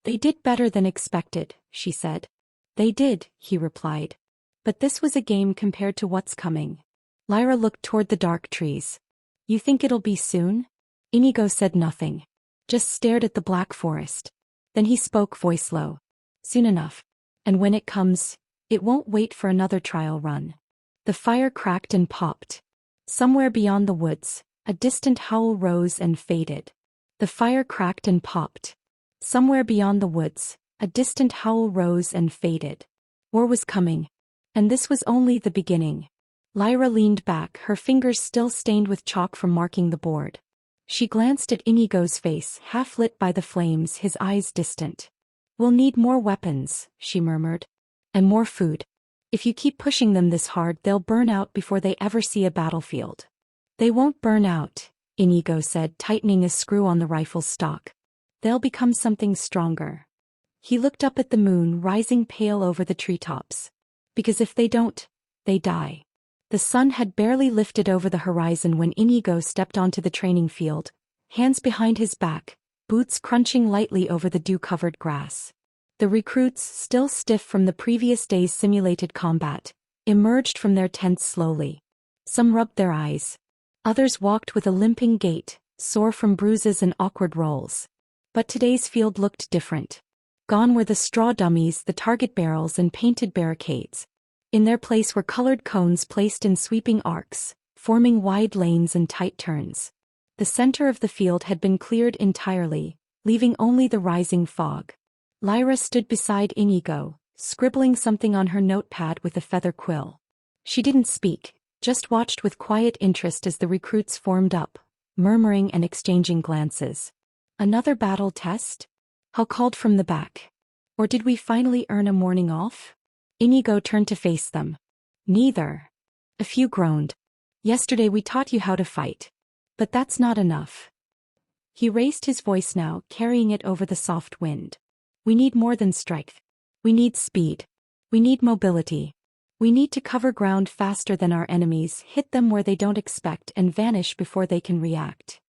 "They did better than expected," she said. "They did," he replied. "But this was a game compared to what's coming." Lyra looked toward the dark trees. "You think it'll be soon?" Inigo said nothing. Just stared at the black forest. Then he spoke, voice low. "Soon enough. And when it comes, it won't wait for another trial run." The fire cracked and popped. Somewhere beyond the woods, a distant howl rose and faded. The fire cracked and popped. Somewhere beyond the woods, a distant howl rose and faded. War was coming. And this was only the beginning. Lyra leaned back, her fingers still stained with chalk from marking the board. She glanced at Inigo's face, half lit by the flames, his eyes distant. "We'll need more weapons," she murmured. "And more food. If you keep pushing them this hard, they'll burn out before they ever see a battlefield." "They won't burn out," Inigo said, tightening a screw on the rifle's stock. "They'll become something stronger." He looked up at the moon, rising pale over the treetops. "Because if they don't, they die." The sun had barely lifted over the horizon when Inigo stepped onto the training field, hands behind his back, boots crunching lightly over the dew-covered grass. The recruits, still stiff from the previous day's simulated combat, emerged from their tents slowly. Some rubbed their eyes. Others walked with a limping gait, sore from bruises and awkward rolls. But today's field looked different. Gone were the straw dummies, the target barrels and painted barricades. In their place were colored cones placed in sweeping arcs, forming wide lanes and tight turns. The center of the field had been cleared entirely, leaving only the rising fog. Lyra stood beside Inigo, scribbling something on her notepad with a feather quill. She didn't speak, just watched with quiet interest as the recruits formed up, murmuring and exchanging glances. "Another battle test?" Hal called from the back. "Or did we finally earn a morning off?" Inigo turned to face them. "Neither." A few groaned. "Yesterday we taught you how to fight. But that's not enough." He raised his voice now, carrying it over the soft wind. "We need more than strength. We need speed. We need mobility. We need to cover ground faster than our enemies, hit them where they don't expect and vanish before they can react."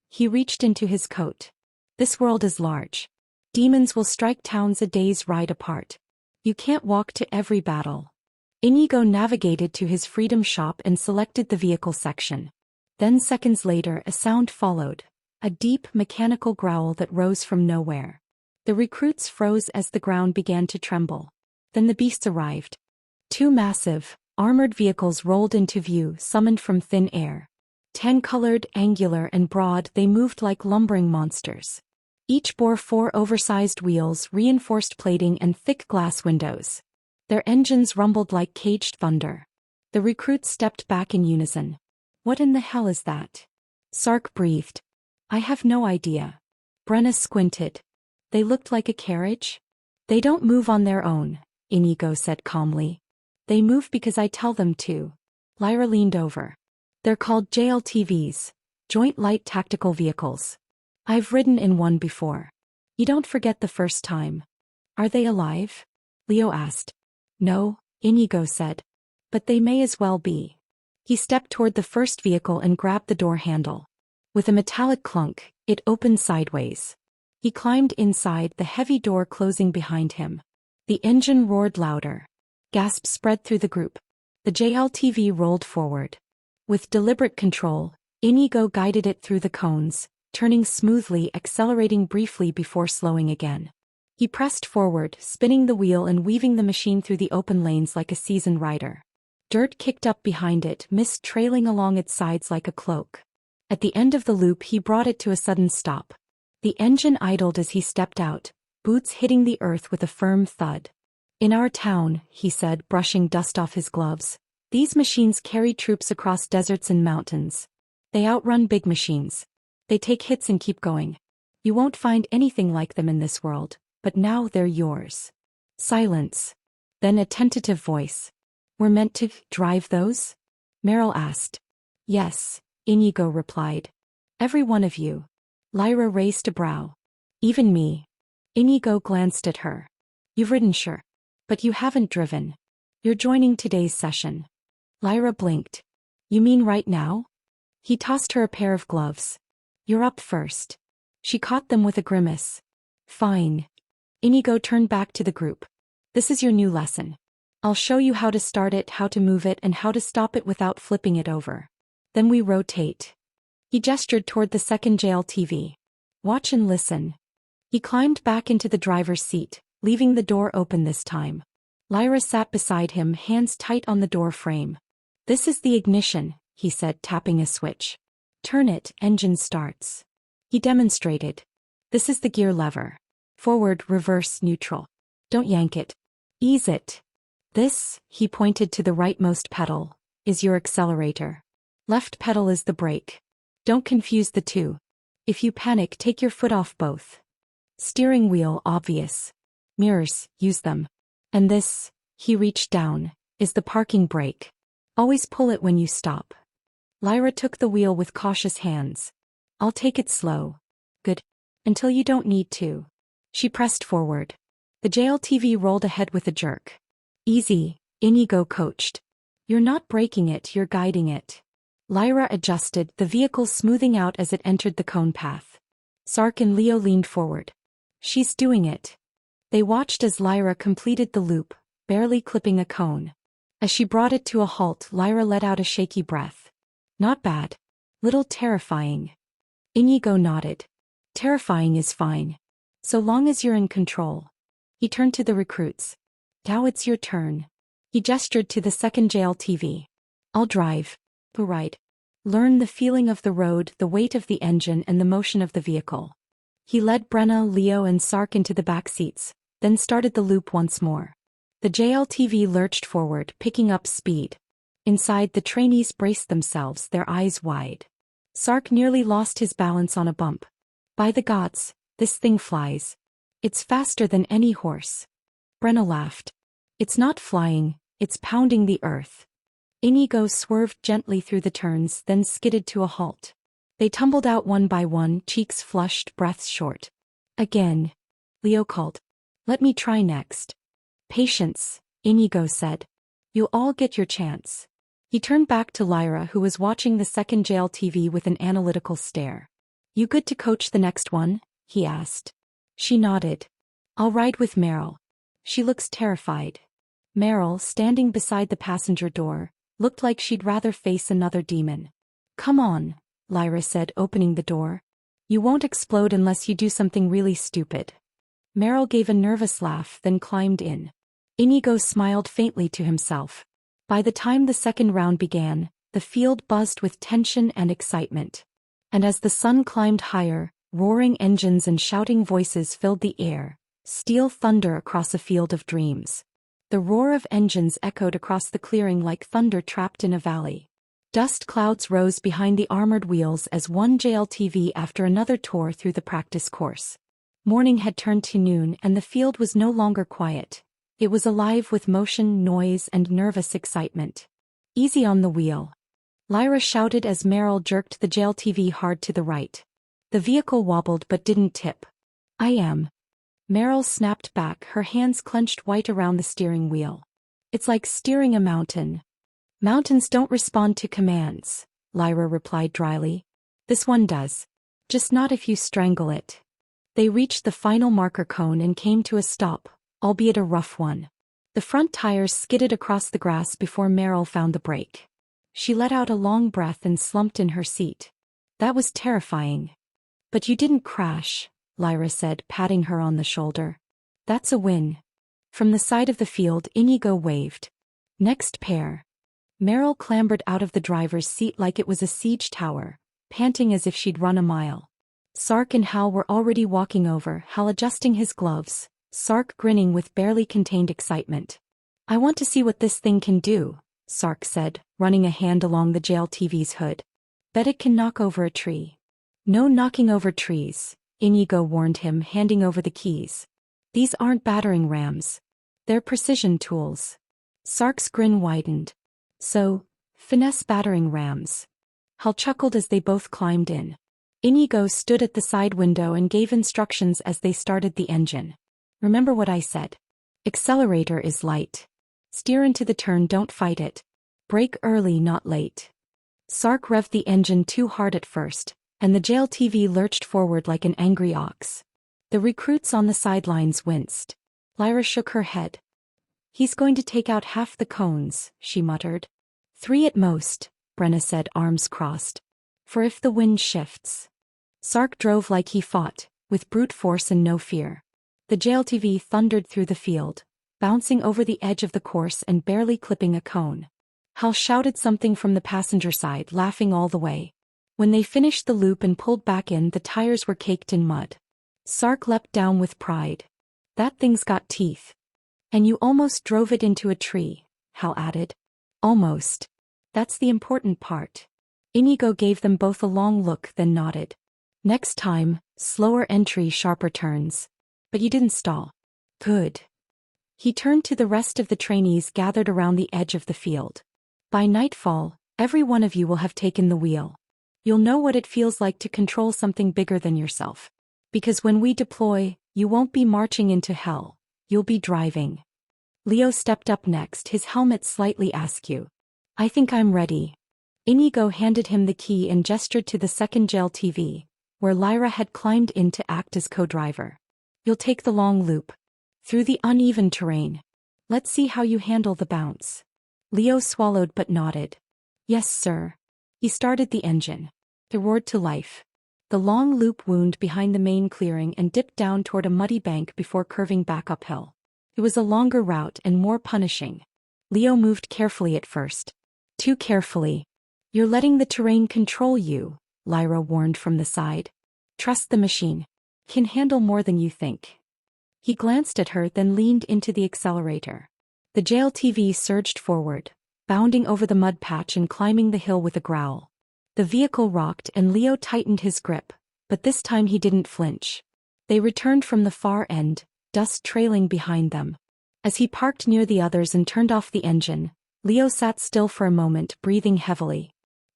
He reached into his coat. "This world is large. Demons will strike towns a day's ride apart. You can't walk to every battle." Inigo navigated to his freedom shop and selected the vehicle section. Then seconds later a sound followed, a deep mechanical growl that rose from nowhere. The recruits froze as the ground began to tremble. Then the beasts arrived. 2 massive, armored vehicles rolled into view, summoned from thin air. 10-colored, angular and broad, they moved like lumbering monsters. Each bore 4 oversized wheels, reinforced plating and thick glass windows. Their engines rumbled like caged thunder. The recruits stepped back in unison. "What in the hell is that?" Sark breathed. "I have no idea." Brenna squinted. "They looked like a carriage?" "They don't move on their own," Inigo said calmly. "They move because I tell them to." Lyra leaned over. "They're called JLTVs, Joint Light Tactical Vehicles. I've ridden in one before. You don't forget the first time." "Are they alive?" Leo asked. "No," Inigo said. "But they may as well be." He stepped toward the first vehicle and grabbed the door handle. With a metallic clunk, it opened sideways. He climbed inside, the heavy door closing behind him. The engine roared louder. Gasps spread through the group. The JLTV rolled forward. With deliberate control, Inigo guided it through the cones, turning smoothly, accelerating briefly before slowing again. He pressed forward, spinning the wheel and weaving the machine through the open lanes like a seasoned rider. Dirt kicked up behind it, mist trailing along its sides like a cloak. At the end of the loop he brought it to a sudden stop. The engine idled as he stepped out, boots hitting the earth with a firm thud. "In our town," he said, brushing dust off his gloves, "these machines carry troops across deserts and mountains. They outrun big machines. They take hits and keep going. You won't find anything like them in this world, but now they're yours. Silence. Then a tentative voice. We're meant to drive those? Meryl asked. Yes, Inigo replied. Every one of you. Lyra raised a brow. Even me. Inigo glanced at her. You've ridden, sure. But you haven't driven. You're joining today's session. Lyra blinked. You mean right now? He tossed her a pair of gloves. You're up first. She caught them with a grimace. Fine. Inigo turned back to the group. This is your new lesson. I'll show you how to start it, how to move it, and how to stop it without flipping it over. Then we rotate. He gestured toward the second JLTV. Watch and listen. He climbed back into the driver's seat, leaving the door open this time. Lyra sat beside him, hands tight on the door frame. This is the ignition, he said, tapping a switch. Turn it, engine starts. He demonstrated. This is the gear lever. Forward, reverse, neutral. Don't yank it. Ease it. This, he pointed to the rightmost pedal, is your accelerator. Left pedal is the brake. Don't confuse the two. If you panic, take your foot off both. Steering wheel, obvious. Mirrors, use them. And this, he reached down, is the parking brake. Always pull it when you stop. Lyra took the wheel with cautious hands. I'll take it slow. Good. Until you don't need to. She pressed forward. The JLTV rolled ahead with a jerk. Easy, Inigo coached. You're not braking it, you're guiding it. Lyra adjusted, the vehicle smoothing out as it entered the cone path. Sark and Leo leaned forward. She's doing it. They watched as Lyra completed the loop, barely clipping a cone. As she brought it to a halt, Lyra let out a shaky breath. Not bad. Little terrifying. Inigo nodded. Terrifying is fine. So long as you're in control. He turned to the recruits. Now it's your turn. He gestured to the second JLTV. I'll drive. Who ride? Learn the feeling of the road, the weight of the engine, and the motion of the vehicle. He led Brenna, Leo, and Sark into the back seats, then started the loop once more. The JLTV lurched forward, picking up speed. Inside, the trainees braced themselves, their eyes wide. Sark nearly lost his balance on a bump. By the gods, this thing flies. It's faster than any horse. Brenna laughed. It's not flying, it's pounding the earth. Inigo swerved gently through the turns, then skidded to a halt. They tumbled out one by one, cheeks flushed, breaths short. Again. Leo called. Let me try next. Patience, Inigo said. You'll all get your chance. He turned back to Lyra, who was watching the second JLTV with an analytical stare. You good to coach the next one? He asked. She nodded. I'll ride with Meryl. She looks terrified. Meryl, standing beside the passenger door, looked like she'd rather face another demon. Come on, Lyra said, opening the door. You won't explode unless you do something really stupid. Meryl gave a nervous laugh, then climbed in. Inigo smiled faintly to himself. By the time the second round began, the field buzzed with tension and excitement. And as the sun climbed higher, roaring engines and shouting voices filled the air, steel thunder across a field of dreams. The roar of engines echoed across the clearing like thunder trapped in a valley. Dust clouds rose behind the armored wheels as one JLTV after another tore through the practice course. Morning had turned to noon and the field was no longer quiet. It was alive with motion, noise, and nervous excitement. Easy on the wheel. Lyra shouted as Meryl jerked the JLTV hard to the right. The vehicle wobbled but didn't tip. I am. Meryl snapped back, her hands clenched white around the steering wheel. It's like steering a mountain. Mountains don't respond to commands, Lyra replied dryly. This one does. Just not if you strangle it. They reached the final marker cone and came to a stop, albeit a rough one. The front tires skidded across the grass before Meryl found the brake. She let out a long breath and slumped in her seat. That was terrifying. But you didn't crash, Lyra said, patting her on the shoulder. That's a win. From the side of the field, Inigo waved. Next pair. Meryl clambered out of the driver's seat like it was a siege tower, panting as if she'd run a mile. Sark and Hal were already walking over, Hal adjusting his gloves, Sark grinning with barely contained excitement. I want to see what this thing can do, Sark said, running a hand along the JLTV's hood. Bet it can knock over a tree. No knocking over trees, Inigo warned him, handing over the keys. These aren't battering rams. They're precision tools. Sark's grin widened. So, finesse battering rams. Hal chuckled as they both climbed in. Inigo stood at the side window and gave instructions as they started the engine. Remember what I said. Accelerator is light. Steer into the turn, don't fight it. Brake early, not late. Sark revved the engine too hard at first, and the JLTV lurched forward like an angry ox. The recruits on the sidelines winced. Lyra shook her head. He's going to take out half the cones, she muttered. 3 at most, Brenna said, arms crossed. For if the wind shifts. Sark drove like he fought, with brute force and no fear. The JLTV thundered through the field, bouncing over the edge of the course and barely clipping a cone. Hal shouted something from the passenger side, laughing all the way. When they finished the loop and pulled back in, the tires were caked in mud. Sark leapt down with pride. That thing's got teeth. And you almost drove it into a tree, Hal added. Almost. That's the important part. Inigo gave them both a long look, then nodded. Next time, slower entry, sharper turns. But you didn't stall. Good. He turned to the rest of the trainees gathered around the edge of the field. By nightfall, every one of you will have taken the wheel. You'll know what it feels like to control something bigger than yourself. Because when we deploy, you won't be marching into hell, you'll be driving. Leo stepped up next, his helmet slightly askew. I think I'm ready. Inigo handed him the key and gestured to the second JLTV, where Lyra had climbed in to act as co-driver. You'll take the long loop. Through the uneven terrain. Let's see how you handle the bounce. Leo swallowed but nodded. Yes, sir. He started the engine. It roared to life. The long loop wound behind the main clearing and dipped down toward a muddy bank before curving back uphill. It was a longer route and more punishing. Leo moved carefully at first. Too carefully. You're letting the terrain control you, Lyra warned from the side. Trust the machine. Can handle more than you think. He glanced at her, then leaned into the accelerator. The JLTV surged forward, bounding over the mud patch and climbing the hill with a growl. The vehicle rocked and Leo tightened his grip, but this time he didn't flinch. They returned from the far end, dust trailing behind them. As he parked near the others and turned off the engine, Leo sat still for a moment, breathing heavily.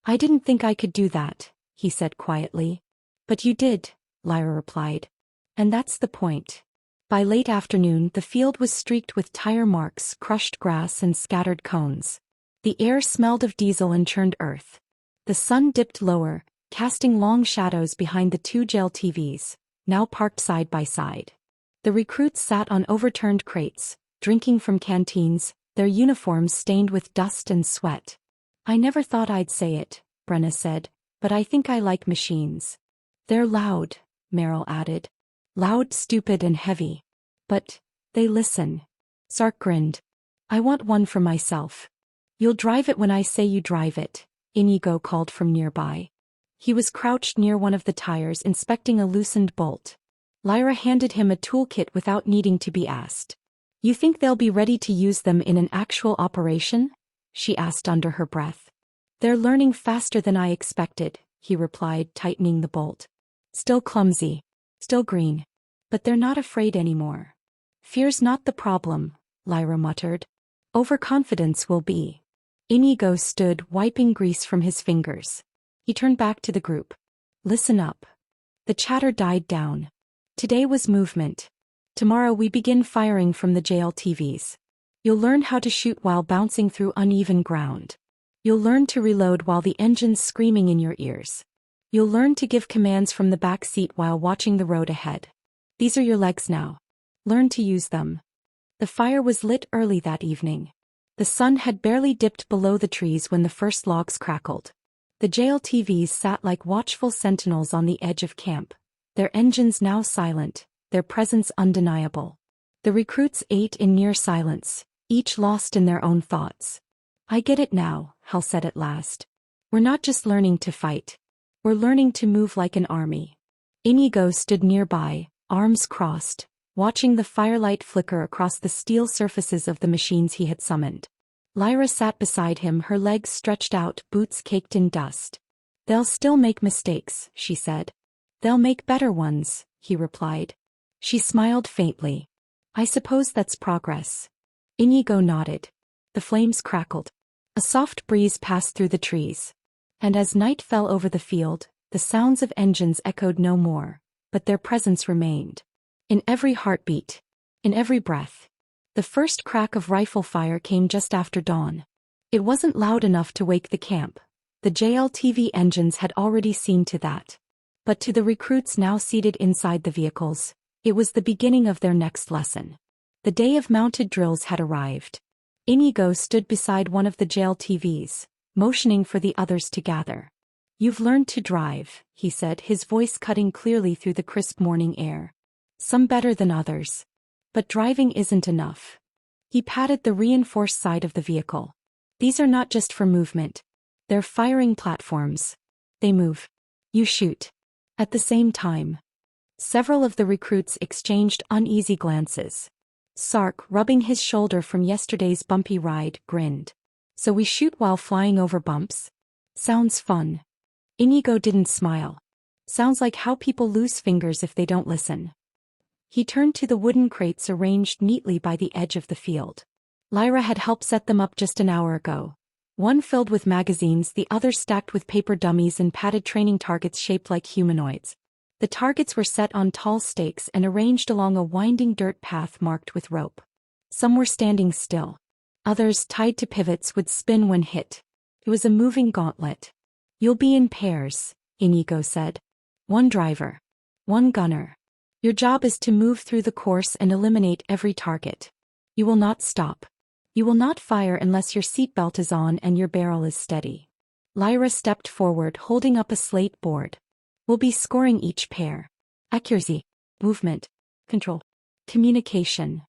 I didn't think I could do that, he said quietly. But you did, Lyra replied. And that's the point. By late afternoon, the field was streaked with tire marks, crushed grass, and scattered cones. The air smelled of diesel and churned earth. The sun dipped lower, casting long shadows behind the 2 JLTVs, now parked side by side. The recruits sat on overturned crates, drinking from canteens, their uniforms stained with dust and sweat. I never thought I'd say it, Brenna said, but I think I like machines. They're loud, Merrill added. Loud, stupid, and heavy. But they listen. Sark grinned. I want one for myself. You'll drive it when I say you drive it, Inigo called from nearby. He was crouched near one of the tires, inspecting a loosened bolt. Lyra handed him a toolkit without needing to be asked. You think they'll be ready to use them in an actual operation? She asked under her breath. They're learning faster than I expected, he replied, tightening the bolt. Still clumsy. Still green. But they're not afraid anymore. Fear's not the problem, Lyra muttered. Overconfidence will be. Inigo stood, wiping grease from his fingers. He turned back to the group. Listen up. The chatter died down. Today was movement. Tomorrow we begin firing from the JLTVs. You'll learn how to shoot while bouncing through uneven ground. You'll learn to reload while the engine's screaming in your ears. You'll learn to give commands from the back seat while watching the road ahead. These are your legs now. Learn to use them. The fire was lit early that evening. The sun had barely dipped below the trees when the first logs crackled. The JLTVs sat like watchful sentinels on the edge of camp, their engines now silent, their presence undeniable. The recruits ate in near silence, each lost in their own thoughts. I get it now, Hal said at last. We're not just learning to fight. We're learning to move like an army. Inigo stood nearby, arms crossed, watching the firelight flicker across the steel surfaces of the machines he had summoned. Lyra sat beside him, her legs stretched out, boots caked in dust. They'll still make mistakes, she said. They'll make better ones, he replied. She smiled faintly. I suppose that's progress. Inigo nodded. The flames crackled. A soft breeze passed through the trees. And as night fell over the field, the sounds of engines echoed no more, but their presence remained. In every heartbeat. In every breath. The first crack of rifle fire came just after dawn. It wasn't loud enough to wake the camp. The JLTV engines had already seen to that. But to the recruits now seated inside the vehicles, it was the beginning of their next lesson. The day of mounted drills had arrived. Inigo stood beside one of the JLTVs, motioning for the others to gather. You've learned to drive, he said, his voice cutting clearly through the crisp morning air. Some better than others. But driving isn't enough. He patted the reinforced side of the vehicle. These are not just for movement. They're firing platforms. They move. You shoot. At the same time. Several of the recruits exchanged uneasy glances. Sark, rubbing his shoulder from yesterday's bumpy ride, grinned. So we shoot while flying over bumps? Sounds fun. Inigo didn't smile. Sounds like how people lose fingers if they don't listen. He turned to the wooden crates arranged neatly by the edge of the field. Lyra had helped set them up just an hour ago. One filled with magazines, the other stacked with paper dummies and padded training targets shaped like humanoids. The targets were set on tall stakes and arranged along a winding dirt path marked with rope. Some were standing still. Others, tied to pivots, would spin when hit. It was a moving gauntlet. You'll be in pairs, Inigo said. One driver. One gunner. Your job is to move through the course and eliminate every target. You will not stop. You will not fire unless your seatbelt is on and your barrel is steady. Lyra stepped forward, holding up a slate board. We'll be scoring each pair. Accuracy. Movement. Control. Communication.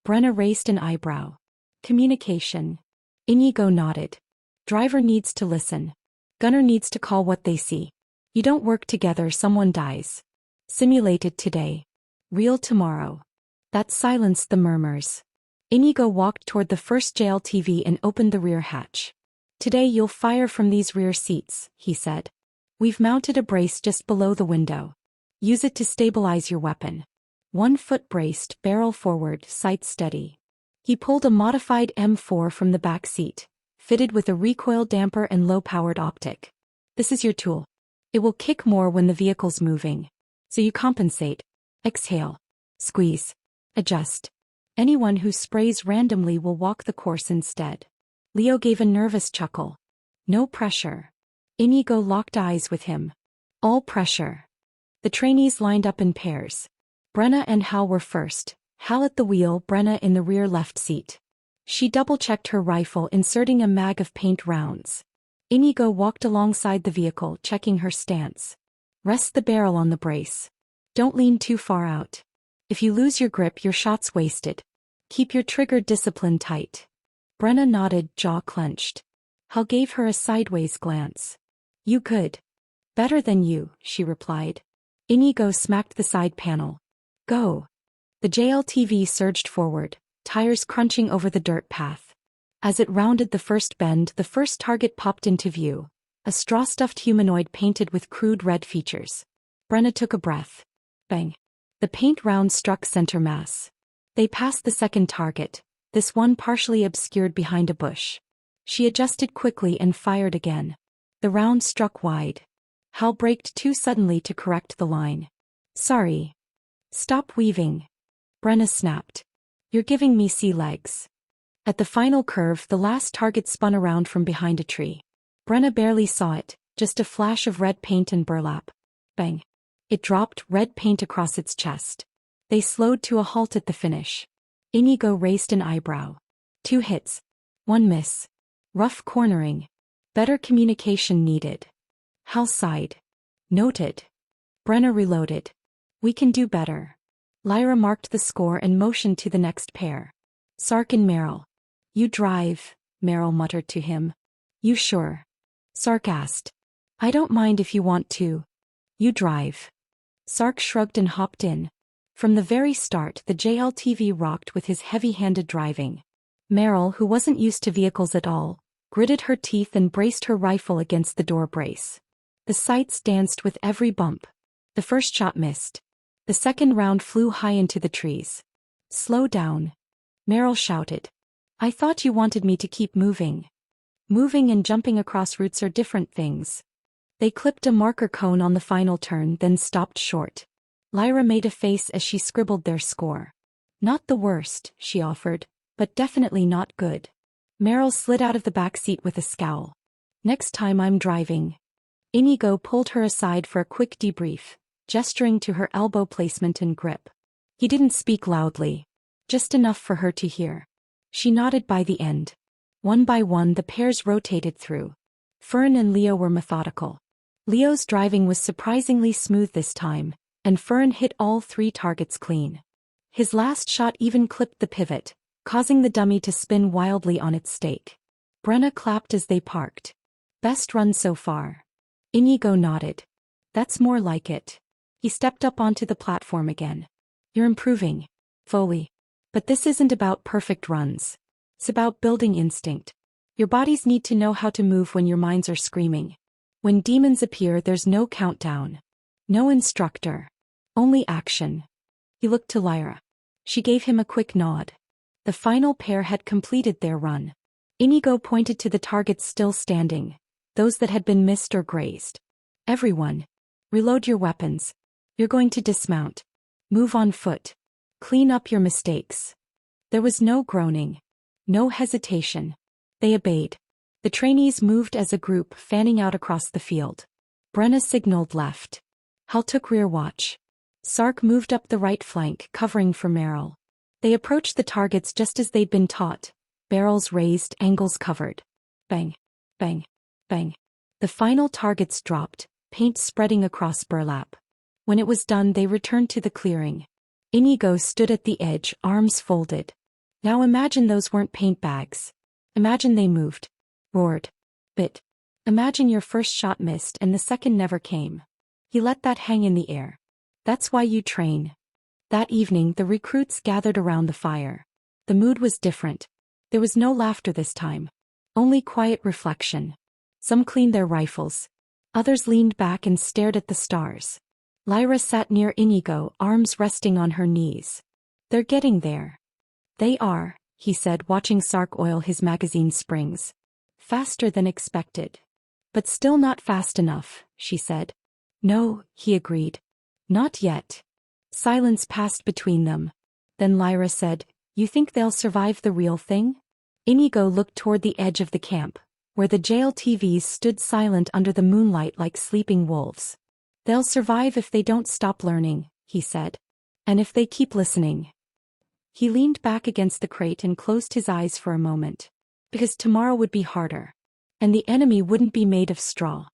Brenna raised an eyebrow. Communication. Inigo nodded. Driver needs to listen. Gunner needs to call what they see. You don't work together, someone dies. Simulated today. Real tomorrow. That silenced the murmurs. Inigo walked toward the first JLTV and opened the rear hatch. Today you'll fire from these rear seats, he said. We've mounted a brace just below the window. Use it to stabilize your weapon. 1 foot braced, barrel forward, sight steady. He pulled a modified M4 from the back seat, fitted with a recoil damper and low-powered optic. This is your tool. It will kick more when the vehicle's moving. So you compensate. Exhale. Squeeze. Adjust. Anyone who sprays randomly will walk the course instead. Leo gave a nervous chuckle. No pressure. Inigo locked eyes with him. All pressure. The trainees lined up in pairs. Brenna and Hal were first, Hal at the wheel, Brenna in the rear left seat. She double-checked her rifle, inserting a mag of paint rounds. Inigo walked alongside the vehicle, checking her stance. Rest the barrel on the brace. Don't lean too far out. If you lose your grip, your shot's wasted. Keep your trigger discipline tight. Brenna nodded, jaw clenched. Hal gave her a sideways glance. You good. Better than you, she replied. Inigo smacked the side panel. Go. The JLTV surged forward, tires crunching over the dirt path. As it rounded the first bend, the first target popped into view. A straw-stuffed humanoid painted with crude red features. Brenna took a breath. Bang. The paint round struck center mass. They passed the second target, this one partially obscured behind a bush. She adjusted quickly and fired again. The round struck wide. Hal braked too suddenly to correct the line. Sorry. Stop weaving. Brenna snapped. You're giving me sea legs. At the final curve, the last target spun around from behind a tree. Brenna barely saw it, just a flash of red paint and burlap. Bang. It dropped, red paint across its chest. They slowed to a halt at the finish. Inigo raised an eyebrow. 2 hits. 1 miss. Rough cornering. Better communication needed. Hal sighed. Noted. Brenna reloaded. We can do better. Lyra marked the score and motioned to the next pair. Sark and Meryl. You drive, Meryl muttered to him. You sure? Sark asked. I don't mind if you want to. You drive. Sark shrugged and hopped in. From the very start, the JLTV rocked with his heavy-handed driving. Meryl, who wasn't used to vehicles at all, gritted her teeth and braced her rifle against the door brace. The sights danced with every bump. The first shot missed. The second round flew high into the trees. Slow down. Meryl shouted. I thought you wanted me to keep moving. Moving and jumping across routes are different things. They clipped a marker cone on the final turn, then stopped short. Lyra made a face as she scribbled their score. Not the worst, she offered, but definitely not good. Meryl slid out of the back seat with a scowl. Next time I'm driving. Inigo pulled her aside for a quick debrief, gesturing to her elbow placement and grip. He didn't speak loudly, just enough for her to hear. She nodded by the end. One by one the pairs rotated through. Fern and Leo were methodical. Leo's driving was surprisingly smooth this time, and Fern hit all 3 targets clean. His last shot even clipped the pivot, causing the dummy to spin wildly on its stake. Brenna clapped as they parked. Best run so far. Inigo nodded. That's more like it. He stepped up onto the platform again. You're improving, Foley. But this isn't about perfect runs. It's about building instinct. Your bodies need to know how to move when your minds are screaming. When demons appear, there's no countdown. No instructor. Only action. He looked to Lyra. She gave him a quick nod. The final pair had completed their run. Inigo pointed to the targets still standing, those that had been missed or grazed. Everyone. Reload your weapons. You're going to dismount. Move on foot. Clean up your mistakes. There was no groaning. No hesitation. They obeyed. The trainees moved as a group, fanning out across the field. Brenna signaled left. Hal took rear watch. Sark moved up the right flank, covering for Meryl. They approached the targets just as they'd been taught, barrels raised, angles covered. Bang, bang, bang. The final targets dropped, paint spreading across burlap. When it was done, they returned to the clearing. Inigo stood at the edge, arms folded. Now imagine those weren't paint bags. Imagine they moved. Roared. Bit. Imagine your first shot missed and the second never came. He let that hang in the air. That's why you train. That evening the recruits gathered around the fire. The mood was different. There was no laughter this time. Only quiet reflection. Some cleaned their rifles. Others leaned back and stared at the stars. Lyra sat near Inigo, arms resting on her knees. They're getting there. They are, he said, watching Sark oil his magazine springs. Faster than expected. But still not fast enough, she said. No, he agreed. Not yet. Silence passed between them. Then Lyra said, You think they'll survive the real thing? Inigo looked toward the edge of the camp, where the jail TVs stood silent under the moonlight like sleeping wolves. They'll survive if they don't stop learning, he said. And if they keep listening. He leaned back against the crate and closed his eyes for a moment. Because tomorrow would be harder. And the enemy wouldn't be made of straw.